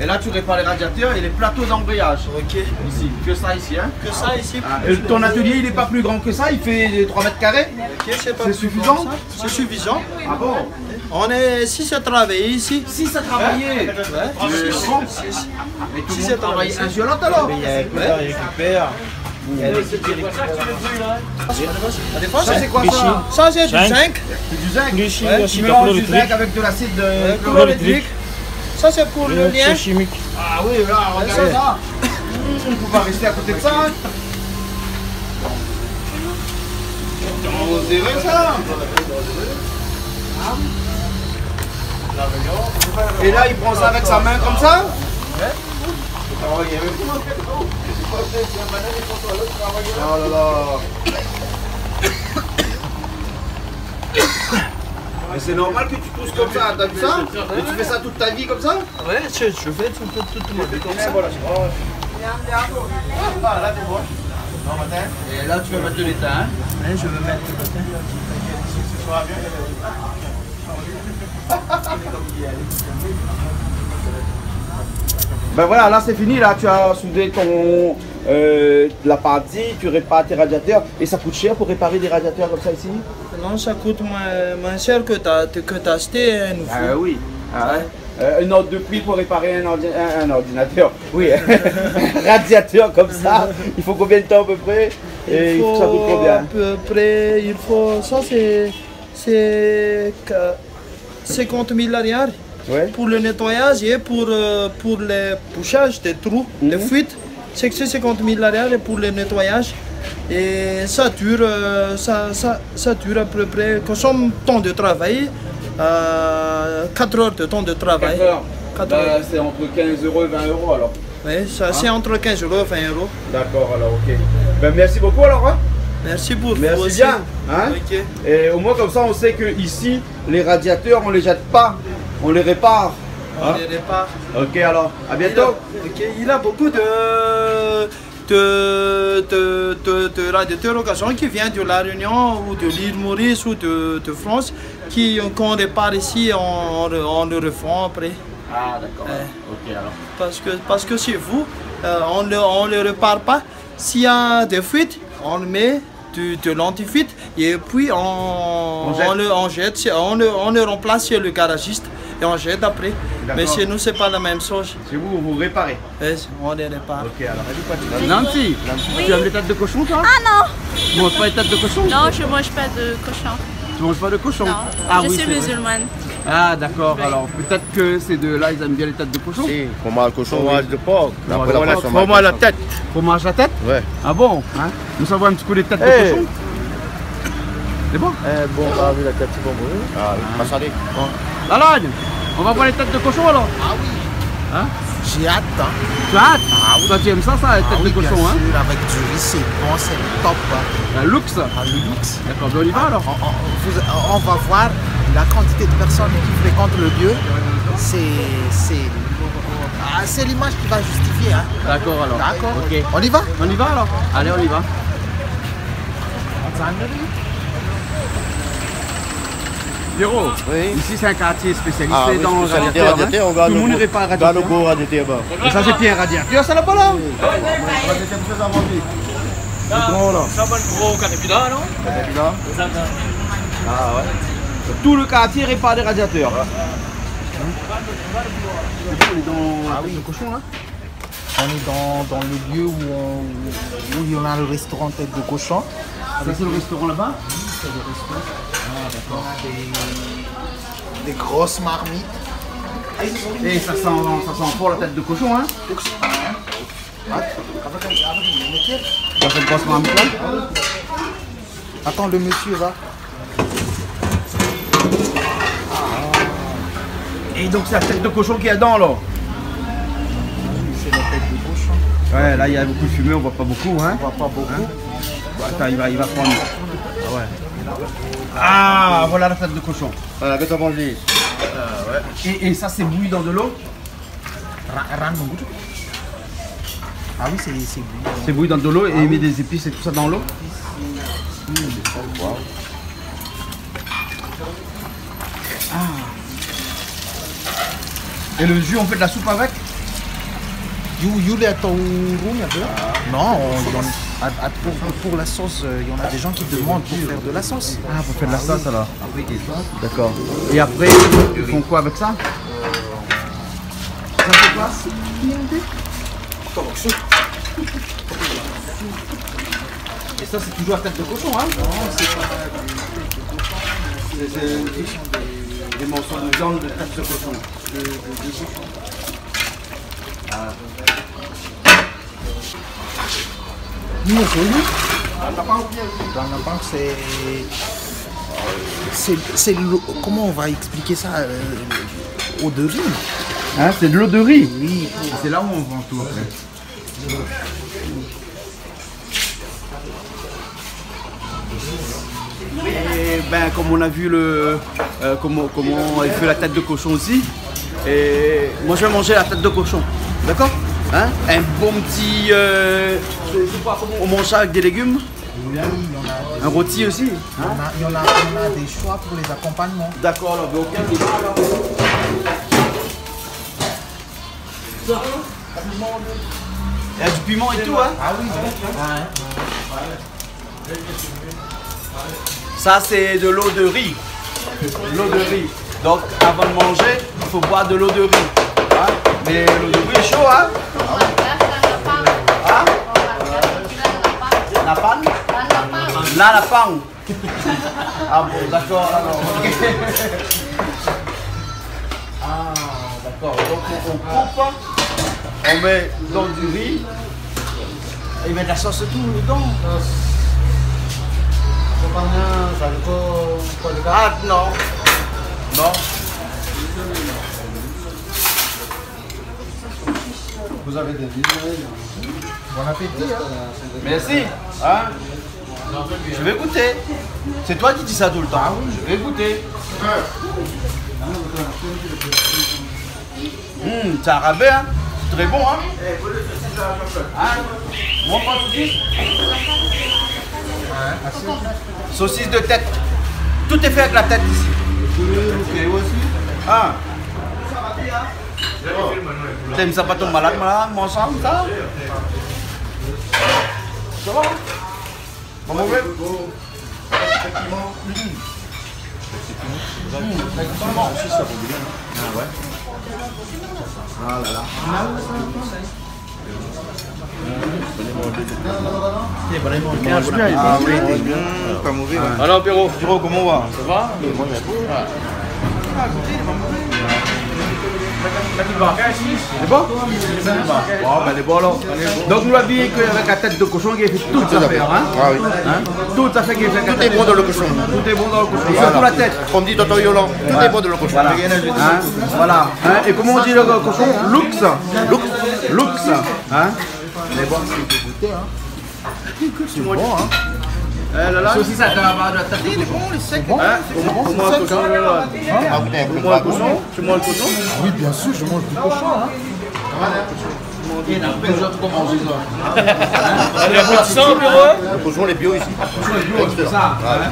B: Et là tu répares les radiateurs et les plateaux d'embrayage.
C: Ok.
B: Ici, que ça ici, hein.
C: Que ça ici.
B: Et ton atelier il est pas plus grand que ça, il fait 3 mètres carrés.
C: Ok, c'est pas
B: C'est
C: plus
B: suffisant?
C: grand, ça. C'est suffisant.
B: Ah bon?
C: On est 6 à travailler ici.
B: 6 à travailler.
C: Ouais.
B: Mais
C: Six.
B: bon. Mais tout le monde travaille un violent alors. Ça c'est quoi ça?
C: Ça c'est du zinc.
B: C'est du zinc.
C: Ouais,
B: Tu mélanges du zinc avec de l'acide
C: chlorhydrique. Ça c'est pour le lien.
B: Ah oui, là, regarde ça. On ne peut pas rester à côté de ça. Hein. On va serrer ça. Et là, il prend ça avec sa main comme ça. Oh là là. Mais c'est normal que tu pousses comme ça, t'as vu ça? Et tu fais ça toute ta vie comme ça?
C: Ouais, je fais toute ma vie comme ça.
B: Et là, tu vas mettre de l'étain. Hein?
C: Ouais, je vais mettre le côté.
B: Ben voilà, là c'est fini, là tu as soudé ton la partie, tu répares tes radiateurs et ça coûte cher pour réparer des radiateurs comme ça ici?
C: Non, ça coûte moins cher que t'as acheté un nouveau.
B: Ah oui. Ah ouais.
A: Une ordre de prix pour réparer un ordinateur. Oui, un radiateur comme ça. Il faut combien de temps à peu près? Et ça coûte combien?
C: À peu près, il faut. Ça, c'est 50 000 arrière.
A: Ouais.
C: Pour le nettoyage et pour le bouchage des trous, des fuites, c'est 50 000 arrière et pour le nettoyage. Et ça dure, ça dure à peu près, consomme temps de travail, 4 heures de temps de travail.
A: 4 heures.
C: 4 heures.
A: C'est entre 15 € et 20 € alors.
C: Oui, c'est entre 15 € et 20 €.
A: D'accord, alors ok. Ben, merci beaucoup alors. Hein?
C: Merci pour vous
A: Merci
C: aussi.
A: bien. Hein?
C: Ok.
A: Et au moins comme ça on sait que ici les radiateurs on les jette pas, on les répare.
C: On les répare.
A: Ok alors, à bientôt.
C: Il a beaucoup de radiateurs occasion qui viennent de La Réunion ou de l'île Maurice ou de France qu'on répare ici, on le refait après.
A: Ah d'accord. Ok alors.
C: Parce que chez vous, on ne le répare pas. S'il y a des fuites, on met de l'antifuite et puis on le remplace chez le garagiste et on jette après. Mais chez nous, c'est pas la même chose.
A: Chez vous, vous réparez?
C: Oui, on les répare.
A: Ok, alors. Nancy,
G: Oui.
A: tu aimes les têtes de cochon toi?
G: Ah non!
A: Tu manges pas les têtes de cochon?
G: Non, je mange pas de cochon.
A: Tu manges pas de cochon?
G: Non,
A: Ah,
G: je
A: oui,
G: suis
A: c'est vrai.
G: musulmane.
A: Ah d'accord, alors peut-être que ces deux-là, ils aiment bien les têtes de cochon?
E: Si, fromage cochon, fromage de porc.
A: Fromage à la tête. Fromage à la tête?
E: Ouais.
A: Ah bon? Hein? Nous savons un petit peu les têtes de cochon? C'est bon?
H: Bon, ah oui, la tête, c'est bon.
E: Ah, pas salé.
A: La Logne, on va voir les têtes de cochon alors?
D: Ah oui.
A: Hein?
D: J'ai hâte. Hein.
A: Tu as hâte? Ah oui. Toi tu aimes ça, les têtes de
D: Bien
A: cochon, hein?
D: sûr, avec du riz, c'est bon, c'est top. Hein.
A: La Lux?
D: Ah, le luxe.
A: D'accord, ben on y va alors?
D: On va voir la quantité de personnes qui fréquentent le lieu. C'est l'image qui va justifier. Hein.
A: D'accord alors.
D: D'accord.
A: Ok.
D: On y va?
A: On y va alors? Allez, on y va. Pierrot, ici c'est un quartier spécialisé
E: Ah, oui,
A: dans le
E: spécialité
A: radiateur.
E: radiateur, on
A: Tout
E: gagne
A: le monde
E: au-
A: répare un
E: gagne
A: radiateur.
E: au gros radiateur, bah.
A: Et ça c'est bien un radiateur, ça là-bas là? Ah ouais. Tout le quartier répare des radiateurs. On est dans le cochon là?
D: On est dans le lieu où il y en a le restaurant Tête de Cochon.
A: Ça c'est le restaurant là-bas?
D: C'est le restaurant. On a des grosses marmites.
A: Et ça sent fort la tête de cochon, hein? Ça fait une grosse marmite là?
D: Attends, le monsieur va.
A: Et donc c'est la tête de cochon qu'il y a dedans là?
D: C'est la tête de cochon.
A: Ouais, là il y a beaucoup de fumée, on voit pas beaucoup, hein?
D: On voit pas beaucoup.
A: Bon, attends, il va prendre. Ah ouais. Ah, voilà la tête de cochon.
E: Voilà, que t'as mangé?
A: Et ça c'est bouilli dans de l'eau?
D: Ah oui, c'est bouilli.
A: C'est bouilli dans de l'eau et il met des épices et tout ça dans l'eau? Ah. Et le jus, on fait de la soupe avec?
D: Non, pour la sauce, il y en a des gens qui demandent pour faire de la sauce.
A: Ah, pour faire de la sauce alors? D'accord. Et après, ils font quoi avec ça? Ça fait quoi? Et ça, c'est toujours la tête de cochon, hein? Non, c'est pas la tête de cochon. C'est des morceaux de viande de tête de cochon.
D: Nous, c'est comment on va expliquer ça eau de riz.
A: Hein, c'est de l'eau de riz?
D: Oui.
A: C'est là où on vend tout après. Et ben, comme on a vu comment il fait la tête de cochon aussi, et moi je vais manger la tête de cochon, d'accord? Hein? Un bon petit, on mange ça avec des légumes, un rôti aussi. Hein?
D: Il y en a des choix pour les accompagnements.
A: D'accord, alors, ok, on y va alors. Il y a du piment et tout, hein?
D: Ah oui,
A: Ça, c'est de l'eau de riz. L'eau de riz. Donc, avant de manger, faut boire de l'eau de riz. Hein? Mais l'eau de riz est chaud, hein? Hein? La panne? Là, la panne. Ah bon, d'accord, alors. Ah, d'accord. Donc on coupe, on met dans du riz, et met de la sauce et tout dedans. Ah non. Non. Vous avez des vides.
D: Bon appétit. Hein.
A: Merci. Hein? Je vais goûter. C'est toi qui dis ça tout le temps. Ah oui. Je vais goûter. C'est un rabais, hein? C'est très bon, hein? Hein? Moi, pas saucisse? Saucisse de tête. Tout est fait avec la tête ici. Ok, aussi. Ah. T'aimes ça pas ton malade, mon sang, ça? Ça va? Bon, mauvais? Ah ouais. Ah là là. Ah oui, pas mauvais.
F: Alors, Pierrot,
A: comment on va?
F: ça va?
A: C'est bon? Bon, ben, c'est bon alors. Donc, nous habillons avec la tête de cochon qui fait toutes les affaires. Hein?
E: Ah oui.
A: Hein? Toutes les affaires qui fait avec la
E: Tout
A: tête
E: est bon dans le cochon.
A: Tout est bon dans le cochon.
E: Voilà.
A: Surtout la tête.
E: Comme dit Tonton Yolan, tout est bon dans le cochon.
A: Voilà. Hein? Voilà. Hein? Et comment on dit le cochon? Lux. Lux. Hein? Mais bon, c'est bon, hein? Saucisse à la tête de cochon.
D: C'est bon.
A: Comment le cochon?
E: Ah, vous avez
A: Comment le cochon? Tu manges le cochon?
D: Oui, bien sûr, je mange du cochon. Hein.
F: Allez, appétissant, Pierrot.
E: Le cochon, les bio ici.
A: C'est ça. Hein?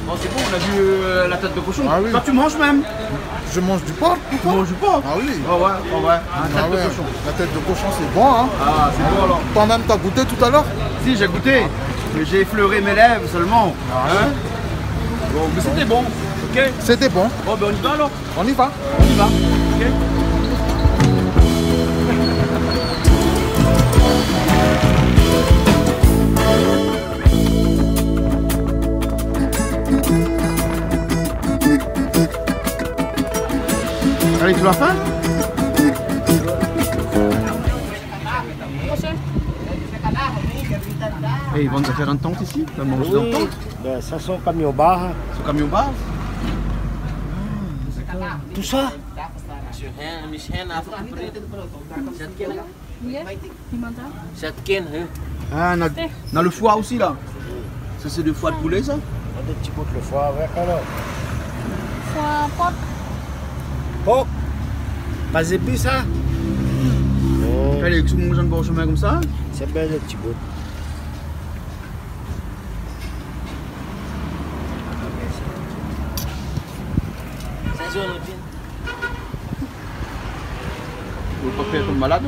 A: Bon, c'est bon, on a vu la tête de cochon.
D: Ah oui.
A: Toi, tu manges même?
D: Je mange du porc.
A: Tu manges du porc?
D: Ah oui.
A: Oh ouais, oh ouais. La tête de cochon.
D: La tête de cochon, c'est bon. Hein.
A: Ah, c'est bon alors.
D: Toi-même, t'as goûté tout à l'heure?
A: Si, j'ai goûté. Mais j'ai effleuré mes lèvres seulement. Hein? Bon, mais c'était bon. Ok?
D: C'était bon.
A: Bon, ben on y va alors.
D: On y va.
A: On y va. Ok? Allez, tu l'as faim? Et ils vont nous faire une tente ici? Ils vont manger dans une tente?
H: Ben, ça sont camion bar.
A: Ce camion bar? Tout ça? Ah, dans le foie aussi là? Ça c'est du foie de poulet ça?
H: On a des petits bouts de le foie avec alors.
G: Foie pot.
H: Oh! Pas épice ça? Oh,
A: Allez, que tu manges un bon chemin comme ça?
H: c'est bien le petit bout.
A: Vous ne pas faire comme malade?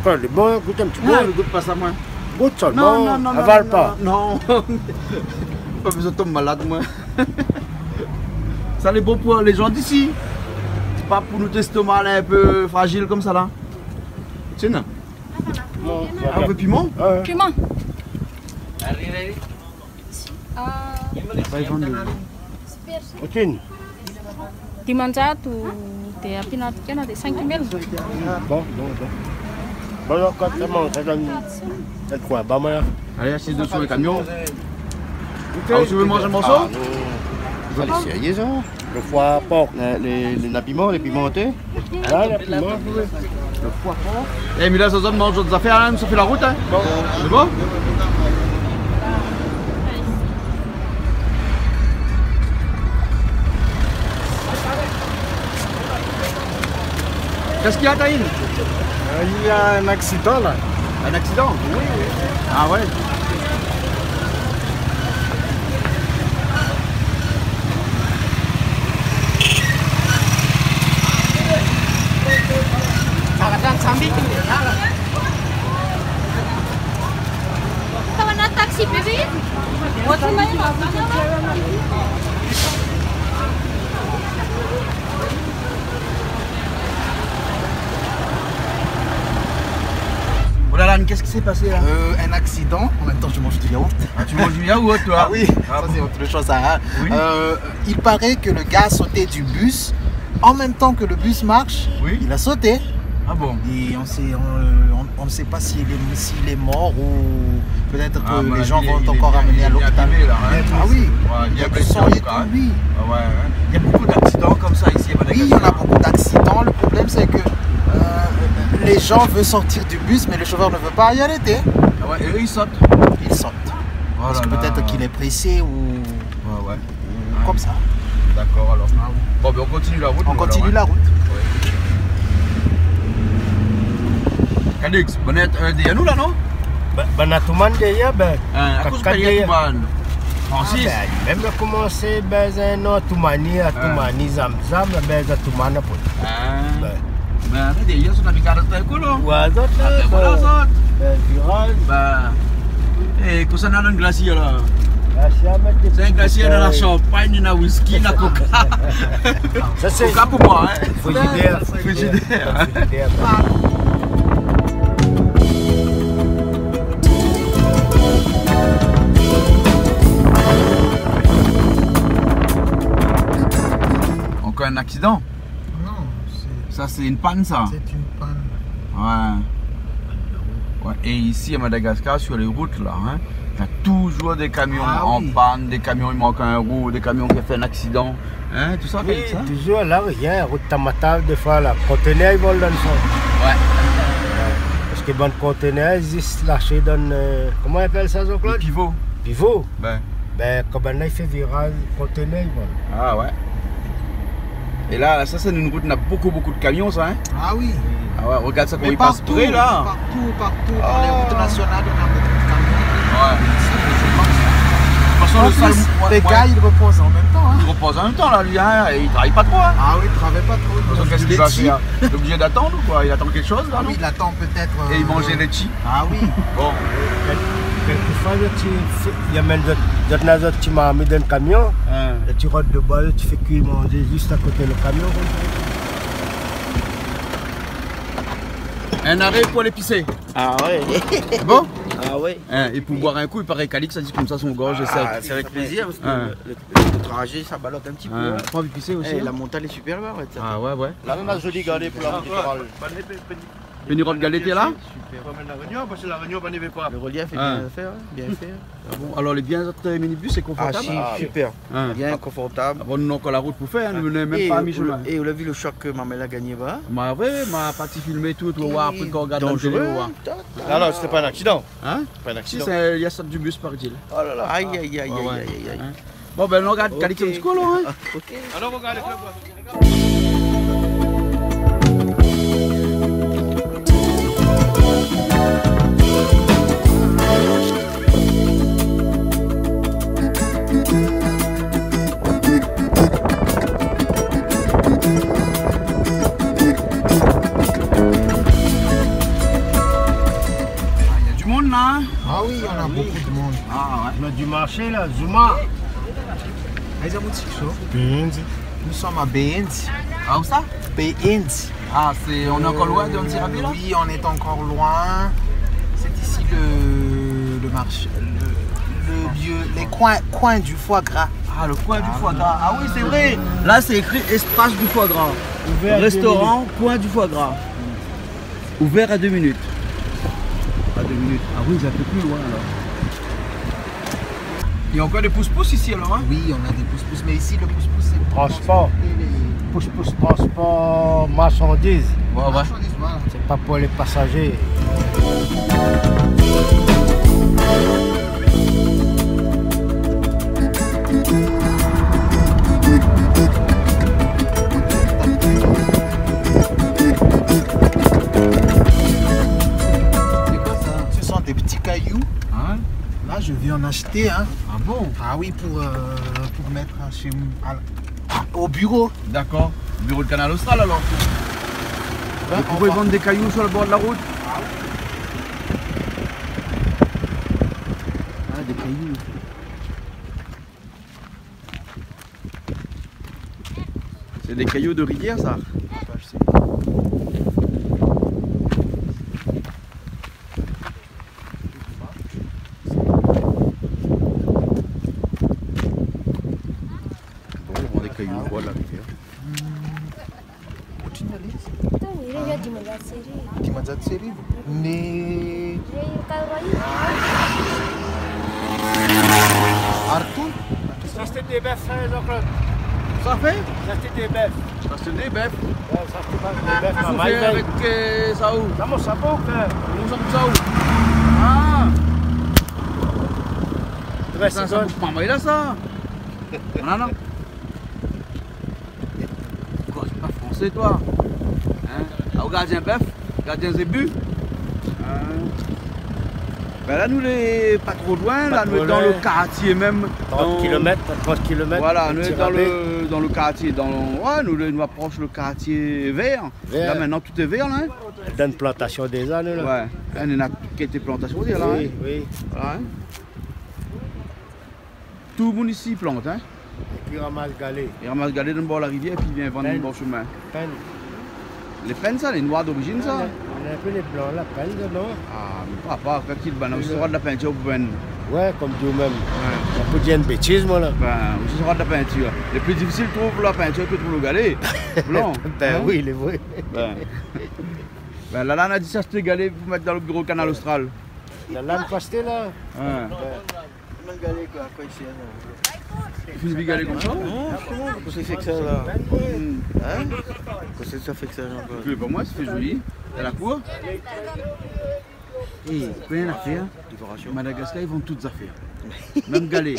H: Pas le bon, goûte un petit
A: Non,
H: bout.
A: ne goûte pas ça moi.
H: Goûte seulement, avale pas.
A: Non, pas besoin de tomber malade moi. Ça c'est bon pour les gens d'ici. C'est pas pour notre estomac là, un peu fragile comme ça là. Tiens,
H: Non,
A: un peu piment?
G: Piment.
A: Pas vendre le-
H: ok.
G: Dimanja tu de apinat kena de 5 ml.
H: Bon. Bon, alors, quand tu manges, ça donne le coin. Bah, moi,
A: Allez, assise dessus le camion. Alors, tu veux manger un morceau?
E: Vous allez essayer ça?
H: le foie porc.
E: Les napiments, les pimentés?
H: Là, la piment, oui.
A: Eh, mais là, ça donne mange d'autres affaires, hein, ça fait la route, hein? C'est bon? Qu'est-ce qu'il y a, Taïn?
F: Il y a un accident là.
A: Un accident? Oui. Ah ouais?
G: Kawan taksi bebe. Buat rumahnya.
B: qu'est-ce qui s'est passé là?
D: Un accident. En même temps, je mange du yaourt.
B: Ah, tu manges du yaourt toi?
D: Ah oui, ça c'est autre chose. Hein.
B: Oui.
D: Il paraît que le gars a sauté du bus. En même temps que le bus marche,
B: Oui.
D: il a sauté.
B: Ah bon?
D: Et on ne sait pas s'il est mort ou peut-être que les gens vont encore amener à l'hôpital. Ah oui,
B: il y a
D: le
B: blessé
D: sang
B: en
D: et
B: tout cas.
D: tout, oui.
B: Ah ouais, hein. Il y a beaucoup d'accidents comme ça ici à Madagascar.
D: Oui, il y en a beaucoup d'accidents. Le problème c'est que les gens veulent sortir du bus, mais le chauffeur ne veut pas y arrêter.
B: Ah ouais, et eux ils sautent.
D: Il saute.
B: Oh
D: Parce
B: là
D: que
B: là.
D: peut-être qu'il est pressé ou
B: Ouais, ouais.
D: comme ça.
B: D'accord alors. Bon, ben on continue la route.
D: On
B: nous,
D: continue la
B: alors,
D: route.
B: hein. Cadix, bonnet de nous là non?
H: Banatuman dia ben.
B: À cause de Tuman. Francis.
H: Même de commencer ben non Tumani Zamzam ben Tumana pun.
B: Ben ada dia sudah bicara tentang kulo.
H: Wazot
B: Ada bola zot.
H: ben viral.
B: Ben kusana ng glacier lah.
H: Siapa
B: C'est un glacier dans la champagne, na whisky, na coca.
H: Ça c'est
B: Coca pour moi, hein.
H: frigidaire.
B: Frigidaire. Encore un accident?
D: Non,
B: Ça c'est une panne ça?
D: c'est une panne.
B: Ouais. Et ici à Madagascar, sur les routes là, hein, t'as toujours des camions en
D: oui.
B: panne, des camions il manque un roue, des camions qui ont fait un accident. Hein, tu sens
H: Oui,
B: ça?
H: toujours là, rien, route Tamata, des fois, là, conteneur, ils volent dans le fond.
B: Ouais.
H: Parce que bon conteneur, ils se lâchent dans. Comment on appelle ça,
B: Le
H: Jean-Claude?
B: pivot.
H: Pivot.
B: Ben.
H: Ben, quand ben là, il fait virage, conteneur, ils volent.
B: Ah ouais. Et là, ça c'est une route, on a beaucoup de camions ça, hein?
D: Ah oui.
B: Ah ouais, regarde ça quand
D: Mais
B: il passe
D: partout,
B: près là.
D: partout, dans les routes nationales, on a beaucoup de camions.
B: Ouais. De toute façon,
D: En
B: le sale,
D: plus, les gars, ils reposent en même temps. Hein.
B: il repose en même temps là, lui, hein, et il travaille pas trop. Hein.
D: Ah oui, ils ne travaillent pas trop.
B: De toute façon, qu'est-ce qu'il va faire? Il est obligé d'attendre ou quoi? Il attend quelque chose là,
D: Ah
B: non?
D: oui, il attend peut-être.
B: Et il mange les chi.
D: Ah oui.
B: Bon.
H: Quelquefois, il y a même d'autres nazes qui m'ont mis dans le camion.
B: Hein.
H: Et tu rentres de bas, tu fais cuire manger juste à côté du camion.
B: Un arrêt pour l'épicer.
E: Ah ouais.
B: Bon?
E: Ah ouais.
B: Hein, et pour boire un coup, il paraît qu'Alix a dit comme ça son gorge est sec.
E: C'est avec plaisir parce que
B: Hein.
E: le trajet ça ballotte un petit peu.
B: Hein,
E: Hein.
B: prends épicer aussi.
E: Eh,
B: hein.
E: la montagne est super belle.
B: Ah ouais, ouais.
E: Là on a joli gardé pour la littorale.
B: Pénirol Galette est là?
E: Le relief est
B: Hein.
E: bien fait, hein, bien fait.
B: Bon, alors les biens de minibus c'est
E: Ah
B: confortable?
E: si, super.
B: Hein.
E: Bien confortable.
B: Bon, nous encore la route pour faire, nous n'avons même
E: Et
B: pas à mi-chemin.
E: on a vu le choc que Mamel a gagné bas.
B: Ma ouais, ma partie filmer tout, tu vas voir après qu'on regarde dans le télé.
E: Dangereux.
B: on va voir.
E: Non, non, c'était pas un accident.
B: Hein?
E: Pas un
B: Si,
E: accident.
B: il y a ça du bus par deal.
E: Oh là là. Aïe aïe aïe aïe
B: Ouais, ouais.
E: aïe aïe.
B: Hein? Bon, ben on regarde Calix
E: Ok.
B: un petit coup, alors, hein?
E: Ok.
B: Il y a du monde là, hein?
D: Ah oui, on a beaucoup de monde.
B: Ah ouais.
H: On a du marché là, Zuma.
D: Mais c'est muito chaud.
H: Pinzi.
D: Nous sommes à Behenzi.
B: Ah, où ça?
D: Behenzi.
B: Ah, on est encore loin de Antirabie là?
D: Oui, on est encore loin. C'est ici le marché, le lieu, les coins du foie gras.
B: Ah, le coin du foie gras. Ah oui, c'est vrai. Là, c'est écrit espace du foie gras.
H: Ouvert à
B: Restaurant, coin du foie gras. Ouvert à 2 minutes. À 2 minutes. Ah oui, c'est un peu plus loin alors. Il y a encore des pouces-pouces ici alors, hein?
D: Oui, on a des pouces-pouces, mais ici le pouce-pouce c'est pour
H: Transport. Pousse-pousse transport marchandises.
B: Ouais, ouais.
D: marchandises, voilà.
H: C'est pas pour les passagers.
D: Ce sont des petits cailloux.
B: Hein?
D: Là, je viens en acheter. Hein.
B: Ah bon?
D: Ah oui, pour mettre chez au bureau.
B: D'accord. Bureau de Canal Austral alors.
D: Ben,
B: Vous pouvez vendre des cailloux sur le bord de la route? Ah, des cailloux. C'est des cailloux de rivière ça?
H: bord de la rivière.
D: Dimanjatseri. Ni Arthur.
F: Ça c'était des bœufs, Jean-Claude.
B: Ça fait
F: Ça c'était des bœufs.
B: Ça c'est des bœufs.
F: Ouais, ça c'était pas des bœufs.
B: Ça fait avec ça où
F: Dans mon sabot, frère.
B: Nous sommes ça où Ah
F: Ouais,
B: ça,
F: c'est
B: ça
F: bon.
B: bouge pas mal là ça. Non, non. Quoi, c'est pas français toi hein? Ah, gardien bœuf, gardien zébu. Ben là nous les pas trop loin, là nous sommes dans le quartier même.
H: 30 km.
B: Voilà, nous sommes dans le quartier, ouais, nous approchons le quartier vert.
H: Vert.
B: Là maintenant tout est vert là. Hein?
H: Dans une plantation des ânes là.
B: Ouais, là, il y en a qui étaient plantations là.
H: Oui,
B: Hein?
H: oui.
B: Voilà, hein? Tout le monde ici plante, hein?
H: Et puis ramasse galé.
B: Il ramasse galé dans le bord de la rivière et puis il vient vendre le bon chemin.
H: Peine.
B: Les peines ça, les noirs d'origine ça?
H: On a un peu les blancs là, peine dedans.
B: Ah, mais pas quand il banane, on sera de la peinture pour peine.
H: Ouais, comme Dieu même.
B: Ouais.
H: On peut dire une bêtise moi là.
B: Ben, on sera de la peinture. Le plus difficile trouve la peinture que trouve le galet. Blanc.
H: Ben
B: Hein?
H: oui, il est vrai.
B: Ben là on a dit ça c'était galet pour mettre dans le bureau canal austral.
H: La lame pastée là.
B: Ouais. Tu fais du galet comme ça?
E: Qu'est-ce que c'est que ça là? Hein? Qu'est-ce que ça fait que ça, Jean-Claude?
B: Pour moi, ça fait joli. T'as la cour? Et rien à faire. Madagascar, ils vendent toutes les affaires. Même galet.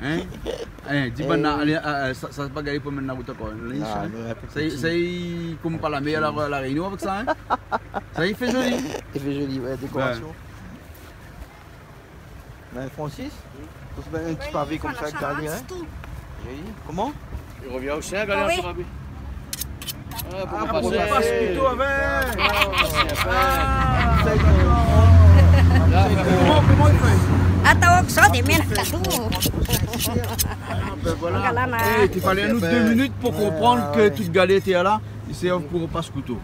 B: Hein? Hein, dis pas, allez, ça c'est pas galet pour mettre dans la route encore. Ça y comme pas la meilleure à la réunion avec ça, hein? Ça y fait joli.
E: Il fait joli, ouais, décoration. Ben, Francis, on se met un petit pavé comme ça, galé, hein? Joli. Comment?
F: Il revient au chien, galé sur Rabé.
B: Ah, pour passer plutôt avec. Comment il fait?
I: Atawag sa di may nakatu.
B: Ben voilà. Il fallait nous 2 minutes pour comprendre que toute galette était là. Il servent pour passe couteau.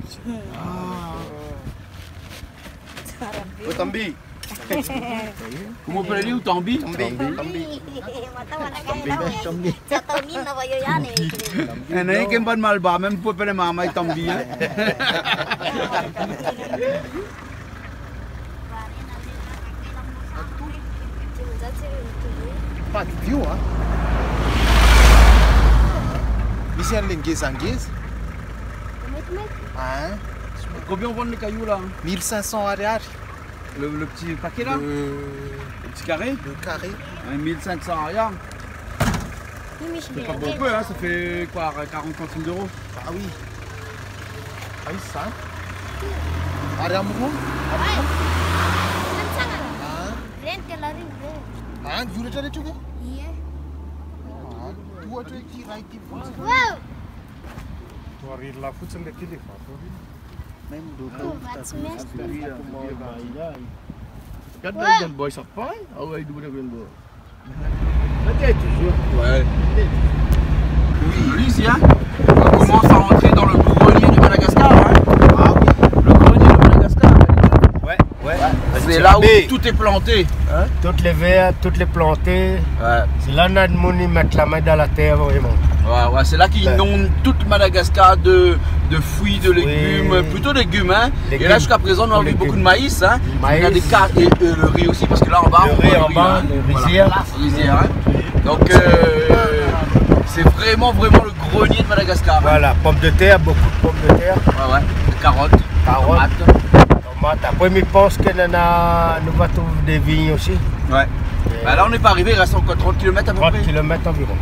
E: Oh, Tambi.
B: Comment on peut dire ou Tambi? Il y en a qui n'aiment pas de mal bas, même pour appeler maman et Tambi.
D: Pas de vieux, hein? Ici, un linguise anguise. Hein?
B: Combien on vend les cailloux là?
D: 1500 arrière.
B: Le petit paquet là? Le petit carré?
D: Le carré.
B: 1500 arrière. C'est pas beaucoup, hein? Ça fait quoi? 40 centimes d'euros?
D: Ah oui. Ah oui, ça. Arrière mouvement? Ah, tu veux aller jouer? Tu as qui raïti?
F: Tu vas rire la foot, c'est le qu'il est.
E: Même
B: Regarde le boy, ça repart? Ah ouais, il doit le boy. Peut-être toujours. Ouais. Oui, ici, hein? On commence à rentrer dans le grenier de Madagascar, hein? Ah oui. Le grenier de Madagascar.
H: Ouais, ouais.
B: C'est là où tout est planté. Hein?
H: Toutes les verres, toutes les plantées.
B: Ouais.
H: C'est là que nous mettre la main dans la terre vraiment.
B: Ouais, ouais, c'est là qu'ils inondent toute Madagascar de fruits, de légumes,
H: Oui.
B: plutôt légumes, hein.
H: Légumes.
B: Et là jusqu'à présent on a vu beaucoup de maïs, hein. Il y a des cartes et le riz aussi parce que là en bas
H: Le
B: on
H: riz
B: voit
H: en bas,
B: hein.
H: le
B: Voilà.
H: rizière.
B: Rizière, hein. Donc c'est vraiment le grenier de Madagascar.
H: Voilà, pommes de terre, beaucoup de pommes de terre.
B: Ouais, ouais. Carottes,
H: Carottes.
B: tomates.
H: Après, je pense que nous va trouver des vignes aussi.
B: Ouais. Bah là on n'est pas arrivé, il reste encore 30 km à peu
H: 30
B: près.
H: km environ.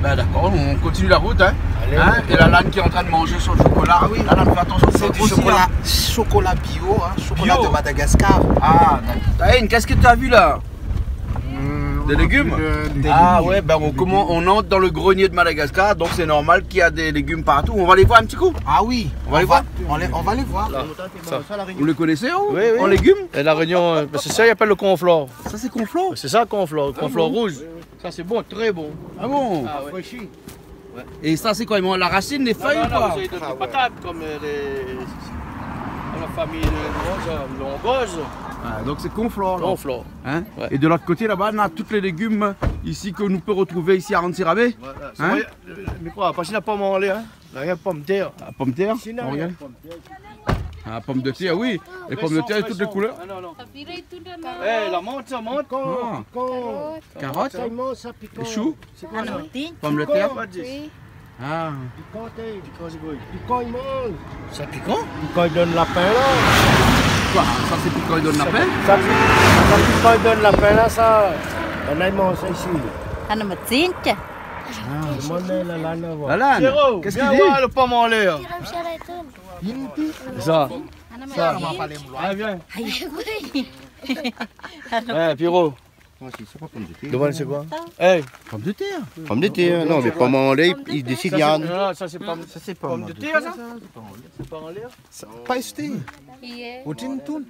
B: Bah d'accord, on continue la route, hein.
H: Allez,
B: Hein, et la lane qui est en train de manger son chocolat. Ah oui, la lane, fais attention,
D: C'est du
B: aussi,
D: chocolat,
B: hein.
D: chocolat bio, hein, chocolat
B: Bio.
D: de Madagascar.
B: Ah, Taïn, qu'est-ce que tu as vu là? Des légumes? Ah ouais, ben on entre dans le grenier de Madagascar, donc c'est normal qu'il y a des légumes partout. On va les voir un petit coup?
D: Ah oui,
B: On va les voir?
D: on va les voir.
B: Vous les connaissez, hein?
F: Oui, oui.
B: En légumes?
F: Et la réunion, c'est ça, il appelle le conflore.
B: Ça c'est conflore?
F: C'est ça, conflore, le conflore rouge. Ça, c'est bon, très bon.
B: Ah bon? Et ça c'est quoi? Ils mangent la racine, les feuilles ou pas?
F: C'est des patates comme les... dans la famille de l'ongose.
B: Ah, donc c'est conflore. là.
F: Conflore.
B: Hein?
F: Ouais.
B: Et de l'autre côté là-bas, on a tous les légumes ici que nous peut retrouver ici à Antsirabé.
F: Voilà.
B: Hein?
F: Mais quoi, parce qu'il n'a pas mangé, hein. Il n'y a rien de pomme de terre.
B: La pomme de terre, on regarde. Ah, pomme de terre, oui. Les pommes de terre de toutes les couleurs.
F: Ah, non, non. Eh, la menthe, ça monte.
B: Ah. Carottes,
H: Ça mange, ça piquant.
B: les choux,
G: Ah non, dis.
B: pommes de terre.
H: Oui.
B: Ah.
H: Piquant, piquant, il mange.
F: Ça piquant?
H: Piquant, il donne la pain là.
B: Quoi? Ça c'est pour quand il donne la paix?
H: Ça piquant, il donne la pain là, ça. On a mange ça ici.
G: Ah non, mais tiens.
H: Le monde est là, là, là.
B: Alan,
F: Zéro.
B: qu'est-ce
F: Viens
B: qu'il dit?
F: voir le pomme en l'air. Ça.
G: Ça.
F: Ah, viens. Eh, Pierrot. Demande c'est quoi? Eh.
B: Pomme de terre.
E: Pomme de terre, non, mais pas manger, il décide Yann.
F: Non, ça c'est pomme de terre, ça? C'est pas en l'air?
D: Pas acheté.
I: Hier,
D: Au Tintoun.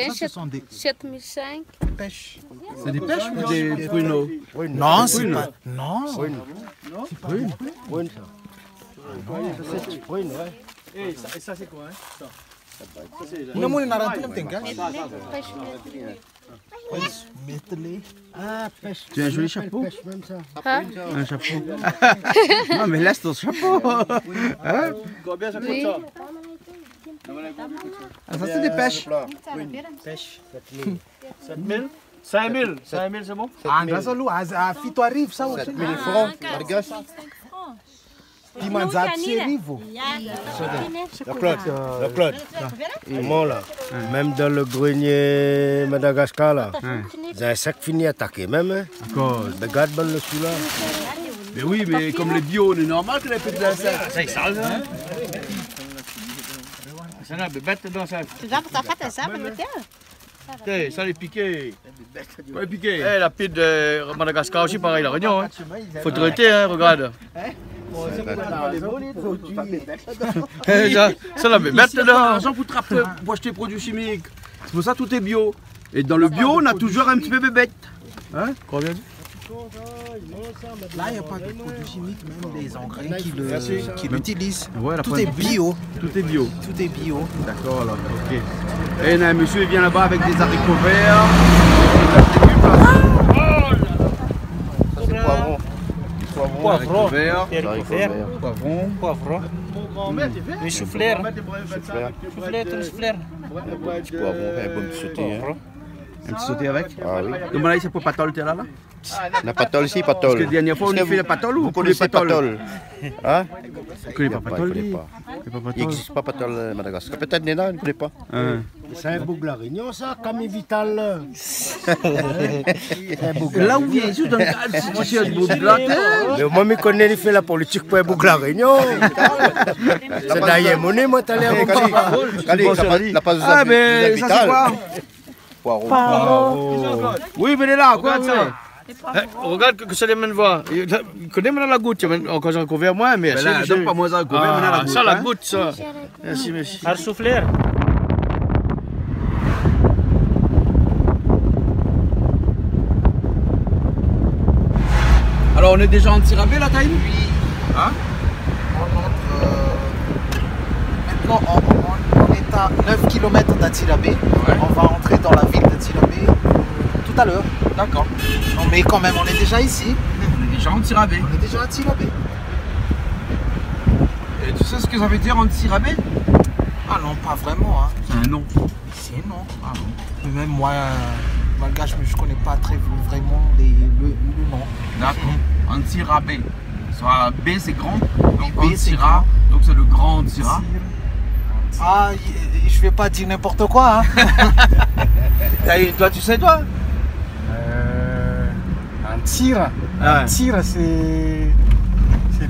D: Ça, ce sont des
I: 7005.
D: pêches.
B: C'est des pêches ou des pruneaux?
D: Non, c'est pas. Non.
H: Oui, ça. Oui, ouais.
F: Et ça c'est quoi, hein? Ça.
D: Não mulher na rantina tem cá.
H: Ah, pêche.
B: Tu as un joli chapeau?
H: Pêche, même ça.
B: Un chapeau. Non mais laisse ton chapeau. Hein?
F: Combien ça coûte ça?
B: Ah, ça c'est des pêches.
H: Pêche.
F: 7000? 5000? 5000 c'est bon?
D: Ah, grâce à l'eau, a fito arrive, ça aussi.
E: 7 000 francs, malgache.
D: Pimanzati arrive.
H: Le Claude. Comment là? Même dans le grenier Madagascar là, les insectes finissent attaquer même. Hein.
B: D'accord.
H: Regarde ben le celui-là.
B: Mais oui, mais comme les bio, c'est normal que les petits insectes.
F: C'est sale, hein? Ça n'a pas bête dedans, ça.
G: Tu dois pas faire ça, mais
F: Ok, ça les piqué.
B: Pas piqué.
F: Eh, la pide de Madagascar aussi, pareil, la réunion. Hein. Faut traiter, hein, regarde. Eh, ça la bête
B: Ici, on a
F: dedans.
B: l'argent pour acheter des produits chimiques. C'est pour ça que tout est bio. Et dans le bio, on a toujours un petit peu bébête. Hein?
F: Combien?
D: Là, il n'y a pas de produits chimiques, même des engrais qui l'utilisent.
B: Ouais, la
D: Tout
B: première-
D: est bio.
B: Tout est bio.
D: Tout est bio.
B: D'accord, là, ok. Et un monsieur il vient là-bas avec des haricots verts.
E: Ça c'est poivron.
B: Haricots verts,
E: Poivron.
F: Poivron. Les chou-fleurs.
E: Petit poivron, un bon petit sauté. Hein.
B: un petit sauté avec.
E: Ah oui.
B: Donc là, il s'est pas patol, t'es là?
E: La patole ici,
B: Parce
E: patole.
B: que la dernière fois, on a fait le patol ou
E: Vous connaissez patole? Hein?
B: Vous connaissez pas
E: Il
B: patol,
E: connaît
B: lui?
E: pas.
B: C'est pas
E: Il
B: patol.
E: n'existe pas patole Madagascar. Peut-être Néna, il ne connaît pas.
B: Hein.
H: C'est un bouc la Réunion ça, Camille Vital. là. Un bouc
B: Là où vient juste dans le cadre, si tu sais, le bout de la terre.
H: Mais moi, je connais, il fait la politique pour un bouc la Réunion. C'est d'ailleurs monnaie, moi, t'as l'air
E: Allez, la passe
B: Ah, mais ça c'est quoi?
E: Poireau.
B: Oui, mais il est là, quoi,
F: Regarde ça. Eh, regarde que ça les mène voir. Il connaît maintenant la goutte. Quand j'en couvert moi, mais
B: Mais là, donne pas moi ça, couvert, maintenant la goutte.
F: ça, la
B: hein.
F: goutte, ça. Merci, merci.
C: Un souffleur.
B: Alors, on est déjà en Tirabé, là, Taïm? Hein?
D: Maintenant, on est à 9 km d'Atirabé. On va entrer dans la ville d'Atirabé tout à l'heure.
B: D'accord.
D: Non, mais quand même, on est déjà ici.
B: On est déjà en Tirabé.
D: On est déjà à Tirabé.
B: Et tu sais ce que ça veut dire en Tirabé?
D: Ah non, pas vraiment. Hein.
B: C'est un nom.
D: C'est non. Ah non. Mais même moi, malgache, je connais pas très vraiment le nom.
B: D'accord. En Tirabé. Soit B c'est grand, donc
D: B, c'est
B: Antira, donc c'est le grand Antira.
D: Ah, je vais pas dire n'importe quoi. Hein.
B: Toi tu sais toi?
H: Un tir.
B: Ah.
H: Un tir, c'est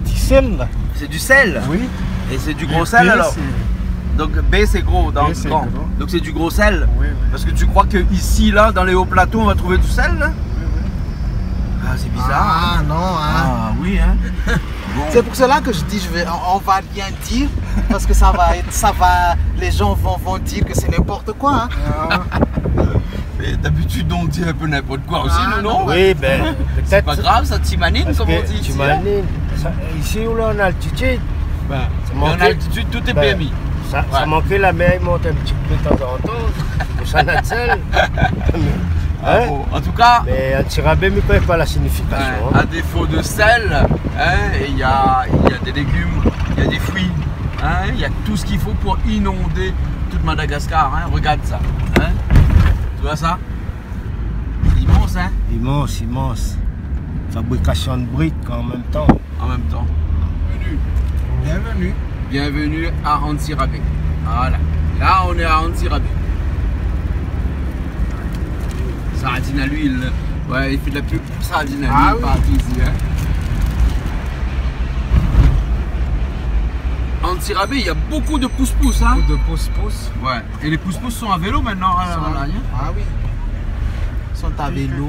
H: du sel.
B: C'est du sel.
H: Oui.
B: Et c'est du gros sel alors. Donc B c'est gros, dans
H: B, c'est
B: grand.
H: gros.
B: Donc c'est du gros sel.
H: Oui, oui.
B: Parce que tu crois que ici là, dans les hauts plateaux, on va trouver du sel là? Ah c'est bizarre.
D: Ah non, hein.
B: Ah oui hein. Bon.
D: C'est pour cela que je dis, on va rien dire parce que les gens vont dire que c'est n'importe quoi. Hein.
B: Mais d'habitude on dit un peu n'importe quoi aussi,
D: Ah,
B: non?
H: Oui, ben,
B: C'est pas
H: peut-être.
B: grave, ça timanine
H: Parce
B: comme on
H: que
B: dit ici.
H: tu m'as dit, ici où là, en altitude,
B: En altitude tout est
H: ben,
B: permis.
H: Ça manquait la mer, il monte un petit peu de temps en temps. Pour ça, n'a seul.
B: Hein? Bon, en tout cas,
H: mais un tirabé ne connaît pas la signification.
B: À défaut de sel, il y a des légumes, il y a des fruits, il y a tout ce qu'il faut pour inonder toute Madagascar. Regarde ça. Tu vois ça? Immense, hein?
H: Immense, immense. Fabrication de briques en même temps.
B: En même temps.
C: Bienvenue.
B: Bienvenue à Antsirabe. Voilà. Là, on est à Antsirabe. Sardine à l'huile. Ouais, il fait de la pub pour sardine à l'huile partout ici. Antsirabe, il y a beaucoup de pousse-pousse. Hein?
C: Beaucoup de pousse-pousse.
B: Ouais. Et les pousse-pousse sont à vélo maintenant.
C: Ah oui. Ils sont à vélo.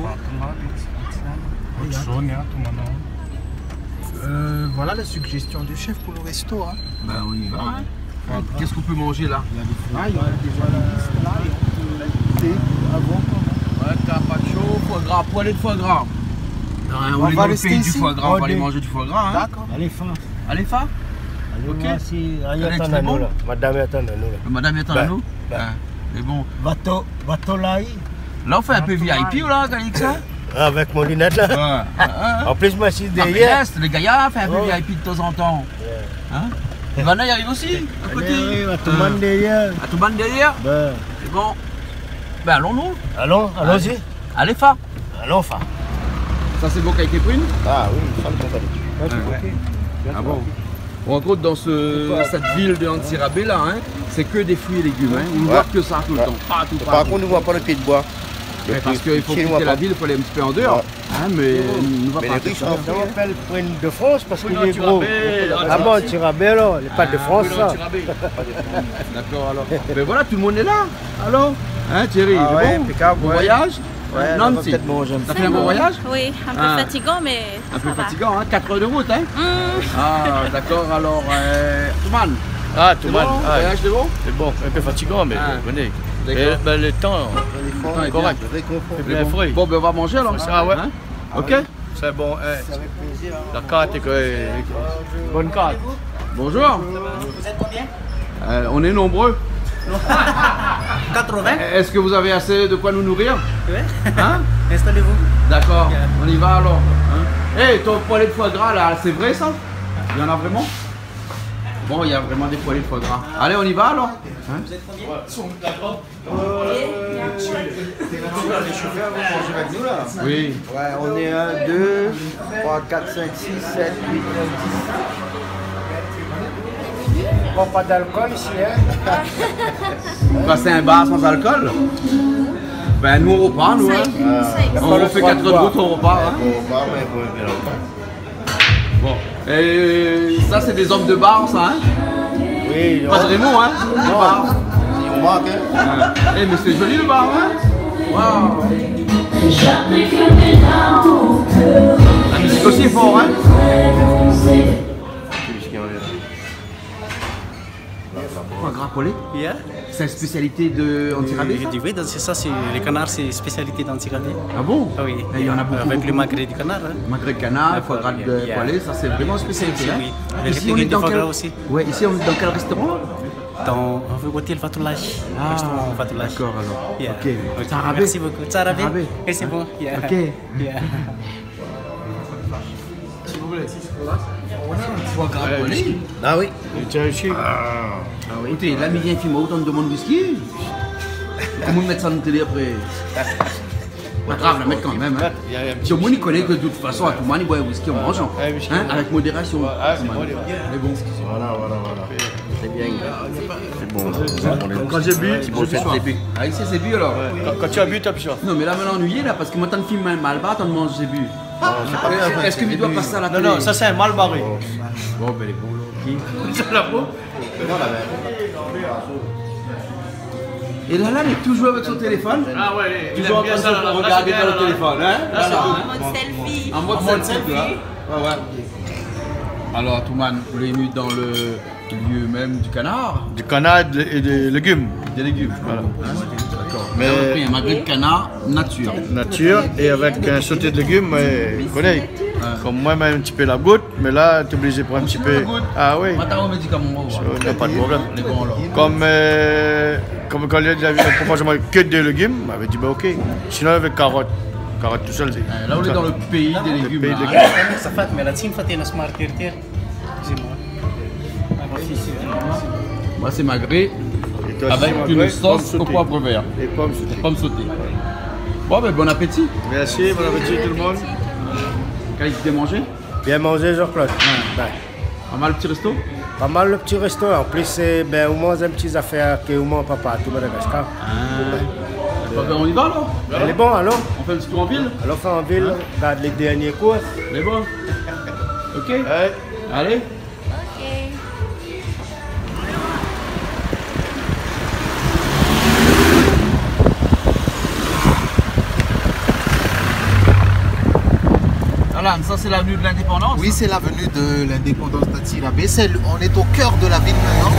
C: Voilà la suggestion du chef pour le resto. Hein.
B: Ben on y va. Hein. Qu'est-ce qu'on peut manger là?
C: Il y a des fruits. Il y a déjà des listes là. Et on peut
B: ouais, carpaccio, foie gras, poêlée de foie gras. On est dans le pays du foie gras, on va aller manger du foie gras. Hein.
C: D'accord.
H: Allez, fin.
B: Allez, fin.
H: Ok. Madame
B: bon.
H: attend à nous.
B: Madame attend à nous. Mais bon.
H: Bateau là.
B: Là, on fait un peu VIP là, Galixa.
H: Avec mon lunette là. En plus, moi, je suis derrière.
B: Les gaillards font un peu VIP de temps en temps. Hein? Vanna y arrive aussi, à côté.
H: À tout le monde derrière.
B: À tout le monde derrière. C'est bon. Ben allons-nous.
H: Allons-y.
B: Allez, fa.
H: Allons, fa.
B: Ça, c'est bon avec les prunes?
E: Ah oui, ça me compte.
B: Ah bon. On rencontre dans cette ville de Antsirabe là, c'est que des fruits et légumes. On ne voit que ça tout le temps. Partout.
E: Par contre, on ne voit pas le pied de bois.
B: Parce qu'il faut quitter la ville, il faut aller un petit peu en dehors. Mais on ne va pas.
H: On appelle prune de France parce qu'il est gros. Ah bon, Tirabé alors, les pâtes de France ça.
B: D'accord alors. Mais voilà, tout le monde est là. Alors, Thierry, bon voyage?
C: Ouais,
B: Nancy, t'as fait un bon voyage?
G: Oui, un peu fatigant, mais
B: un peu fatigant, 4 heures de route, hein? Ah, d'accord, alors, Touman.
F: Ah, Touman.
B: Le voyage, c'est bon?
F: C'est bon, un peu fatigant, mais venez. Mais le temps est correct. C'est bien frais.
B: Bon, ben on va manger alors.
F: Ah ouais.
B: Ok.
F: C'est bon. La carte est bonne carte.
B: Bonjour.
I: Vous êtes combien?
B: On est nombreux.
I: 80.
B: Est-ce que vous avez assez de quoi nous nourrir?
I: Oui.
B: Hein?
I: Installez-vous.
B: D'accord, on y va alors. Hé, ton poêlé de foie gras là, c'est vrai ça? Il y en a vraiment? Bon, il y a vraiment des poêlés de foie gras. Allez, on y va alors.
I: Vous êtes combien?
C: Les chauffeurs vont manger avec nous là.
B: Oui.
C: Ouais, on est 1, 2, 3, 4, 5, 6, 7, 8, 9, 10.
H: Bon, pas d'alcool ici, hein?
B: Quand c'est un bar sans alcool? Ben nous on repart, nous. On fait 4 heures de route, on repart. Bon. Et ça c'est des hommes de bar, ça, hein?
H: Oui.
B: Pas de Raymond, hein?
E: Non, on marque, hein?
B: Eh, mais c'est joli le bar, hein? Waouh! La musique aussi est fort, hein? Foie gras poêlé?
I: Yeah.
B: C'est une spécialité de Antsirabe, ça?
I: Oui, c'est ça, les canards, c'est spécialité d'Antsirabe.
B: Ah bon?
I: Ah oui.
B: Il y en a beaucoup.
I: Avec le magret du canard. Hein.
B: Magret de canard, foie gras de poêlé, ça c'est vraiment spécialité.
I: Oui.
B: Ici on est dans quel...
I: aussi.
B: Ouais, ici on est dans quel restaurant?
I: Dans l'hôtel Fatoulage. Restaurant Fatoulage.
B: D'accord alors.
I: Yeah.
B: Ok.
I: Tsarabé. Merci beaucoup. Tsarabé. Et c'est bon. Yeah.
B: Ok.
I: Yeah.
B: S'il vous plaît. Foie gras poêlé?
E: Ah oui.
B: Écoutez, l'ami vient filmer autant de monde whisky. Comment mettre ça dans la télé après? Pas grave, la mettre quand même. Hein. Tout le monde connaît que de toute façon, à tout le monde, il boit un whisky en mangeant. Hein, avec modération. Mais bon.
E: Voilà. C'est bien. C'est bon.
F: Quand j'ai bu,
E: C'est bu.
B: Ah, ici c'est bu alors?
F: Quand tu as bu, tu as bu ça.
B: Non, mais là, maintenant ennuyé là, parce que moi, t'en filmes un malbar, t'en manges, j'ai bu. Est-ce que tu dois passer à la télé?
F: Non, ça c'est un mal barré.
B: Bon, ben les bons là.
F: C'est la peau.
B: Et là, elle est toujours avec son téléphone.
F: Ah ouais,
B: Toujours en train de regarder dans le téléphone, hein?
F: Là,
G: En mode selfie.
B: En mode selfie, là. Ouais. Alors, Touman, vous êtes venu dans le lieu même du canard?
F: du canard et des légumes.
B: Des légumes.
F: Voilà.
B: D'accord.
F: Mais-
B: Mais on a pris un magret de canard nature.
F: Nature et avec un sauté de légumes, mais collé. Comme moi, un petit peu la goutte, mais là, tu es obligé pour un petit peu. Ah oui. Il n'y a pas de problème. Comme quand il a dit pourquoi je mange que des légumes, il m'avait dit bah ok. Sinon avec carottes. Carottes tout seul.
B: Là on est dans le pays des légumes.
I: Ça fait, mais la team fait une smart carrière.
B: Moi c'est magret avec une sauce au poivre vert.
F: Et pommes sautées.
B: Bon ben bon appétit.
F: Merci, bon appétit tout le monde.
B: Qualité de manger?
H: Bien mangé, Jean-Claude.
B: Pas mal le petit resto?
H: Pas mal le petit resto. En plus, c'est au moins un petit affaire que au moins papa tout Madagascar.
B: On y va alors?
H: Elle est bon alors?
B: On fait un petit tour en ville?
H: Alors on fait en ville, regarde les derniers cours.
B: Elle est bon? Ok? Allez? Alan, ça c'est l'avenue de l'Indépendance?
D: Oui, c'est l'avenue de l'Indépendance d'Antsirabe. On est au cœur de la ville maintenant.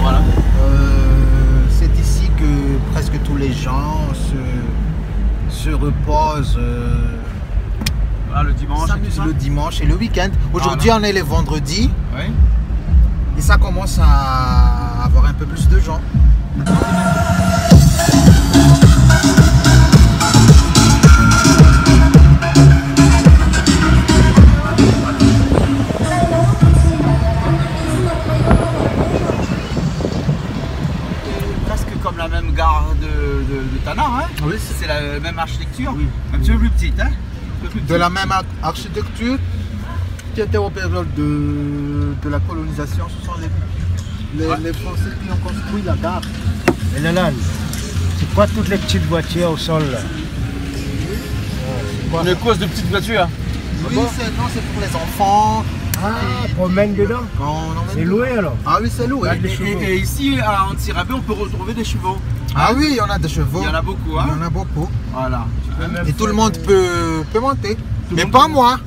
B: Voilà.
D: C'est ici que presque tous les gens se reposent.
B: Le dimanche.
D: Le dimanche et le week-end. Aujourd'hui, on est le vendredi.
B: Oui.
D: Et ça commence à avoir un peu plus de gens.
B: Comme la même gare de Tana, hein? Oui. C'est la même architecture, oui. Un petit peu plus petite, hein?
D: De la même architecture qui était aux périodes de la colonisation. Ce sont les Français qui ont construit la gare.
H: Et là, c'est quoi toutes les petites voitures au sol là?
B: Une cause de petites voitures?
D: Oui, c'est pour les enfants.
H: Promène dedans? C'est loué alors?
D: Ah oui, c'est loué.
B: Et ici, à Antsirabe, on peut retrouver des chevaux.
D: Ah oui, il y en a des chevaux.
B: Il y en a beaucoup, hein?
D: Il y en a beaucoup.
B: Voilà.
D: Et tout le monde peut monter. Mais pas moi.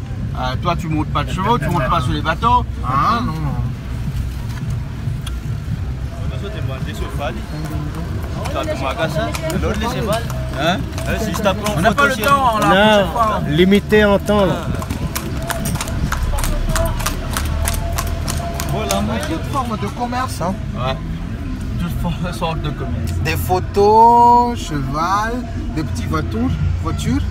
B: Toi, tu montes pas de chevaux, tu montes pas sur les bateaux.
D: Ah non.
B: On n'a pas le temps, là.
H: Limité en temps.
D: Toute forme de commerce. Hein.
B: Ouais. Toute sorte de commerce.
D: Des photos, cheval, des petites voitures.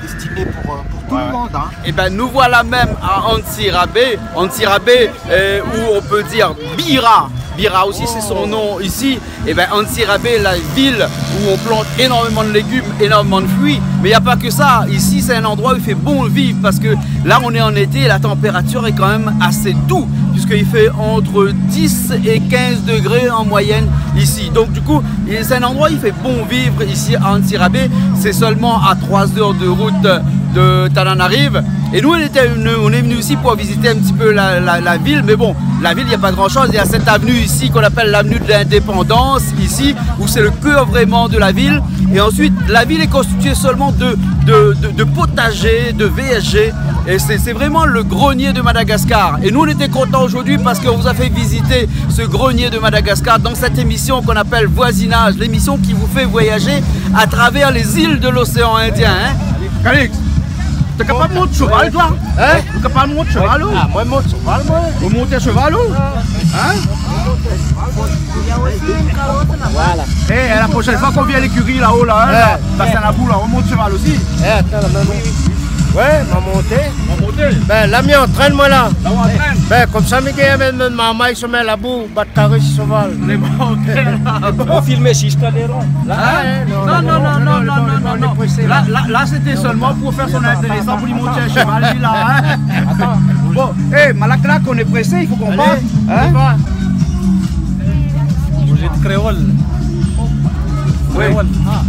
D: Destinées pour tout le monde. Hein.
A: Et ben nous voilà même à Antsirabe, où on peut dire Bira. Bira aussi c'est son nom ici. Et ben Antsirabe, la ville où on plante énormément de légumes, énormément de fruits. Mais il n'y a pas que ça. Ici c'est un endroit où il fait bon vivre parce que là on est en été et la température est quand même assez douce puisqu'il fait entre 10 et 15 degrés en moyenne ici. Donc du coup c'est un endroit où il fait bon vivre ici à Antsirabe. C'est seulement à 3 heures de route de Tananarive. Et nous on est venu ici pour visiter un petit peu la ville. Mais bon, la ville il n'y a pas grand chose. Il y a cette avenue ici qu'on appelle l'avenue de l'Indépendance ici où c'est le cœur vraiment de la ville. Et ensuite la ville est constituée seulement de potagers, de VSG. Et c'est vraiment le grenier de Madagascar. Et nous on était contents aujourd'hui parce qu'on vous a fait visiter ce grenier de Madagascar dans cette émission qu'on appelle Voisinage, l'émission qui vous fait voyager à travers les îles de l'océan Indien. Hein? Calix, t'es capable de monter cheval toi? Hein? T'es capable de monter cheval?
H: Ah, moi je monte cheval moi.
A: Vous montez cheval? Hein?
H: Voilà.
A: Et la prochaine fois qu'on vient à l'écurie là-haut là, parce que la boule là, on monte cheval aussi.
H: Attends, la main. Ouais, m'a monté. Ben, la mienne entraîne moi là.
A: Là on entraîne.
H: Ben, comme ça, mes gars, même maman, ils se met la boue, battre carré sur cheval.
A: Les montées.
H: On filme si je t'adhère.
A: Non. Là c'était seulement pour faire son intéressant pour lui monter un cheval lui là. Hein? Attends. Bon, Malakla qu'on est pressé, il faut qu'on passe. Hein?
I: Vous êtes créole.
A: Oui.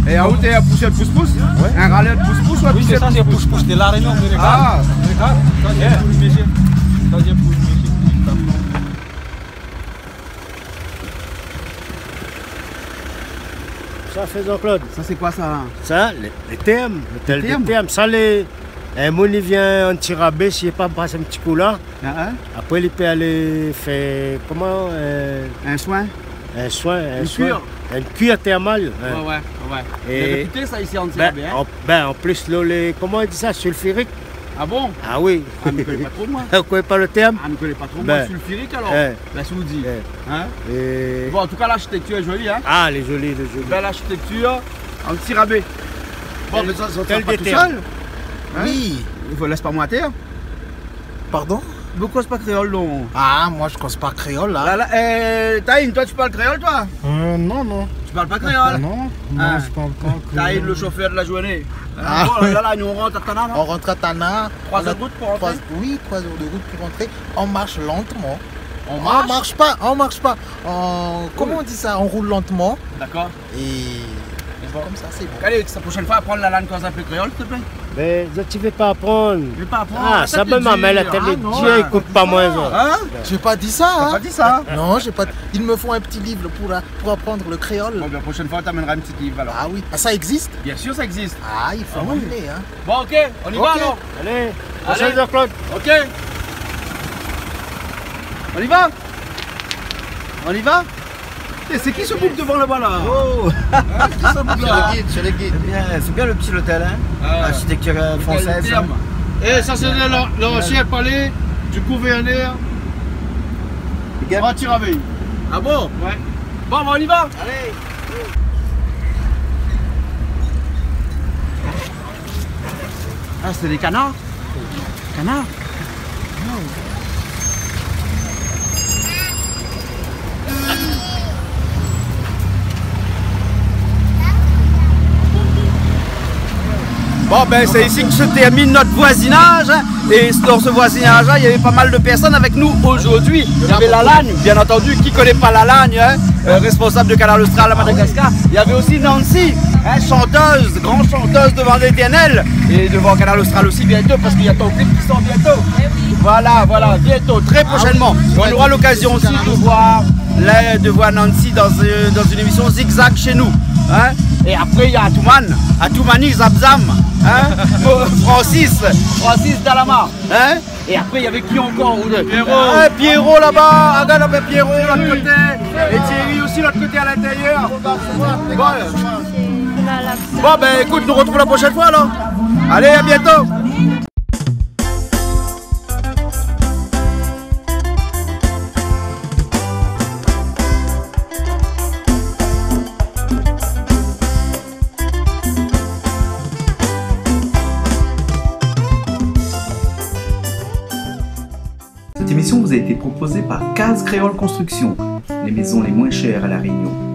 A: Et à où t'es à pousser le pouce-pouce? Un râler de pouce-pouce ou à
I: Oui,
A: pousser
I: c'est ça, c'est pouce-pouce de la réunion.
A: Ah,
H: Ça fait Jean-Claude.
A: ça c'est quoi ça?
H: Ça, les termes. Les termes. Ça, un monde il vient en Antsirabe, s'il n'est pas passé un petit coup là. Après, il peut aller faire comment?
A: Un soin?
H: Un soin,
A: Une cure?
H: Une cure thermale.
A: Ouais.
H: Et
A: réputé ça ici en Antsirabe.
H: en plus, comment on dit ça, sulfurique.
F: Ah bon?
H: Ah oui.
F: Ah, ne connais pas trop moi.
H: Vous ne connaissez pas le terme?
F: Ah, ne connais pas trop moi.
H: Ben.
F: Sulfurique alors? La soudie. Hein?
H: Et...
F: Bon, en tout cas, l'architecture est jolie. Hein?
H: Ah, elle est jolie, elle est jolie.
F: Belle architecture, en petit rabais. Bon, mais ça ne pas tout seul. Hein?
D: Oui.
F: Il faut laisse pas moi à terre.
D: Pardon?
F: Vous cause pas créole, non?
D: Ah, moi je cause pas créole là.
F: Taïn, toi tu parles créole, toi?
D: Non, non.
F: Tu parles pas créole?
D: Non,
F: Ah.
D: je parle pas créole.
F: Taïn, le chauffeur de la journée.
D: Ah.
F: Bon, là, nous on rentre à Tana, non?
D: On rentre à Tana.
F: 3
D: on a
F: heures de route pour rentrer?
D: Oui, 3 heures de route pour rentrer. On marche lentement.
F: On
D: marche pas, on marche pas. Comment on dit ça? On roule lentement.
F: D'accord.
D: Et comme ça, c'est bon.
F: Allez, la prochaine fois, apprendre la langue quand ça fait créole, s'il te plaît.
H: Mais tu ne veux pas apprendre.
F: Je vais pas apprendre.
H: Ah, ça peut m'amener la télé. Dieu, écoute pas moins.
F: Hein?
D: J'ai pas dit ça.
F: T'as
D: Hein?
F: pas dit ça?
D: Non, j'ai pas. Il me faut un petit livre pour apprendre le créole.
F: Bon, bien, la prochaine fois, on t'amènera un petit livre alors.
D: Ah oui. Ah, ça existe?
F: Bien sûr, ça existe.
D: Ah, il faut m'emmener, hein.
F: Bon, ok, on y va alors.
H: Allez,
F: Allez.
H: 16h, Claude.
F: Ok. On y va? On y va? Et c'est qui ce bouc devant là-bas là?
A: Oh,
E: C'est le guide.
A: c'est bien le petit hôtel, hein?
F: Ah.
A: Architecture française.
F: Terme. Et ça c'est l'ancien palais du gouverneur Antirabé. Ah bon? Ouais. Bon, on y va? Allez. Ah, c'est des canards? Canards? Bon, ben c'est ici que se termine notre voisinage. Et dans ce voisinage-là, il y avait pas mal de personnes avec nous aujourd'hui. Il y avait la Lagne, bien entendu. Qui ne connaît pas la Lagne, hein, responsable de Canal Austral à Madagascar. Il y avait aussi Nancy, hein, chanteuse, grande chanteuse devant l'Éternel. Et devant Canal Austral aussi bientôt, parce qu'il y a ton clip qui sort bientôt. Voilà, voilà, bientôt, très prochainement. On aura l'occasion aussi de voir Nancy dans une émission Zigzag chez nous. Hein. Et après, il y a Atoumani Zabzam, hein, Francis Dalama. Hein. Et après, il y avait qui encore? Pierrot. Ah, Pierrot là-bas, regarde là-bas Pierrot de l'autre côté. Et Thierry aussi de l'autre côté à l'intérieur. Bon, ben écoute, nous retrouvons la prochaine fois alors. Allez, à bientôt.
J: Cette émission vous a été proposée par Case Créole Construction, les maisons les moins chères à La Réunion.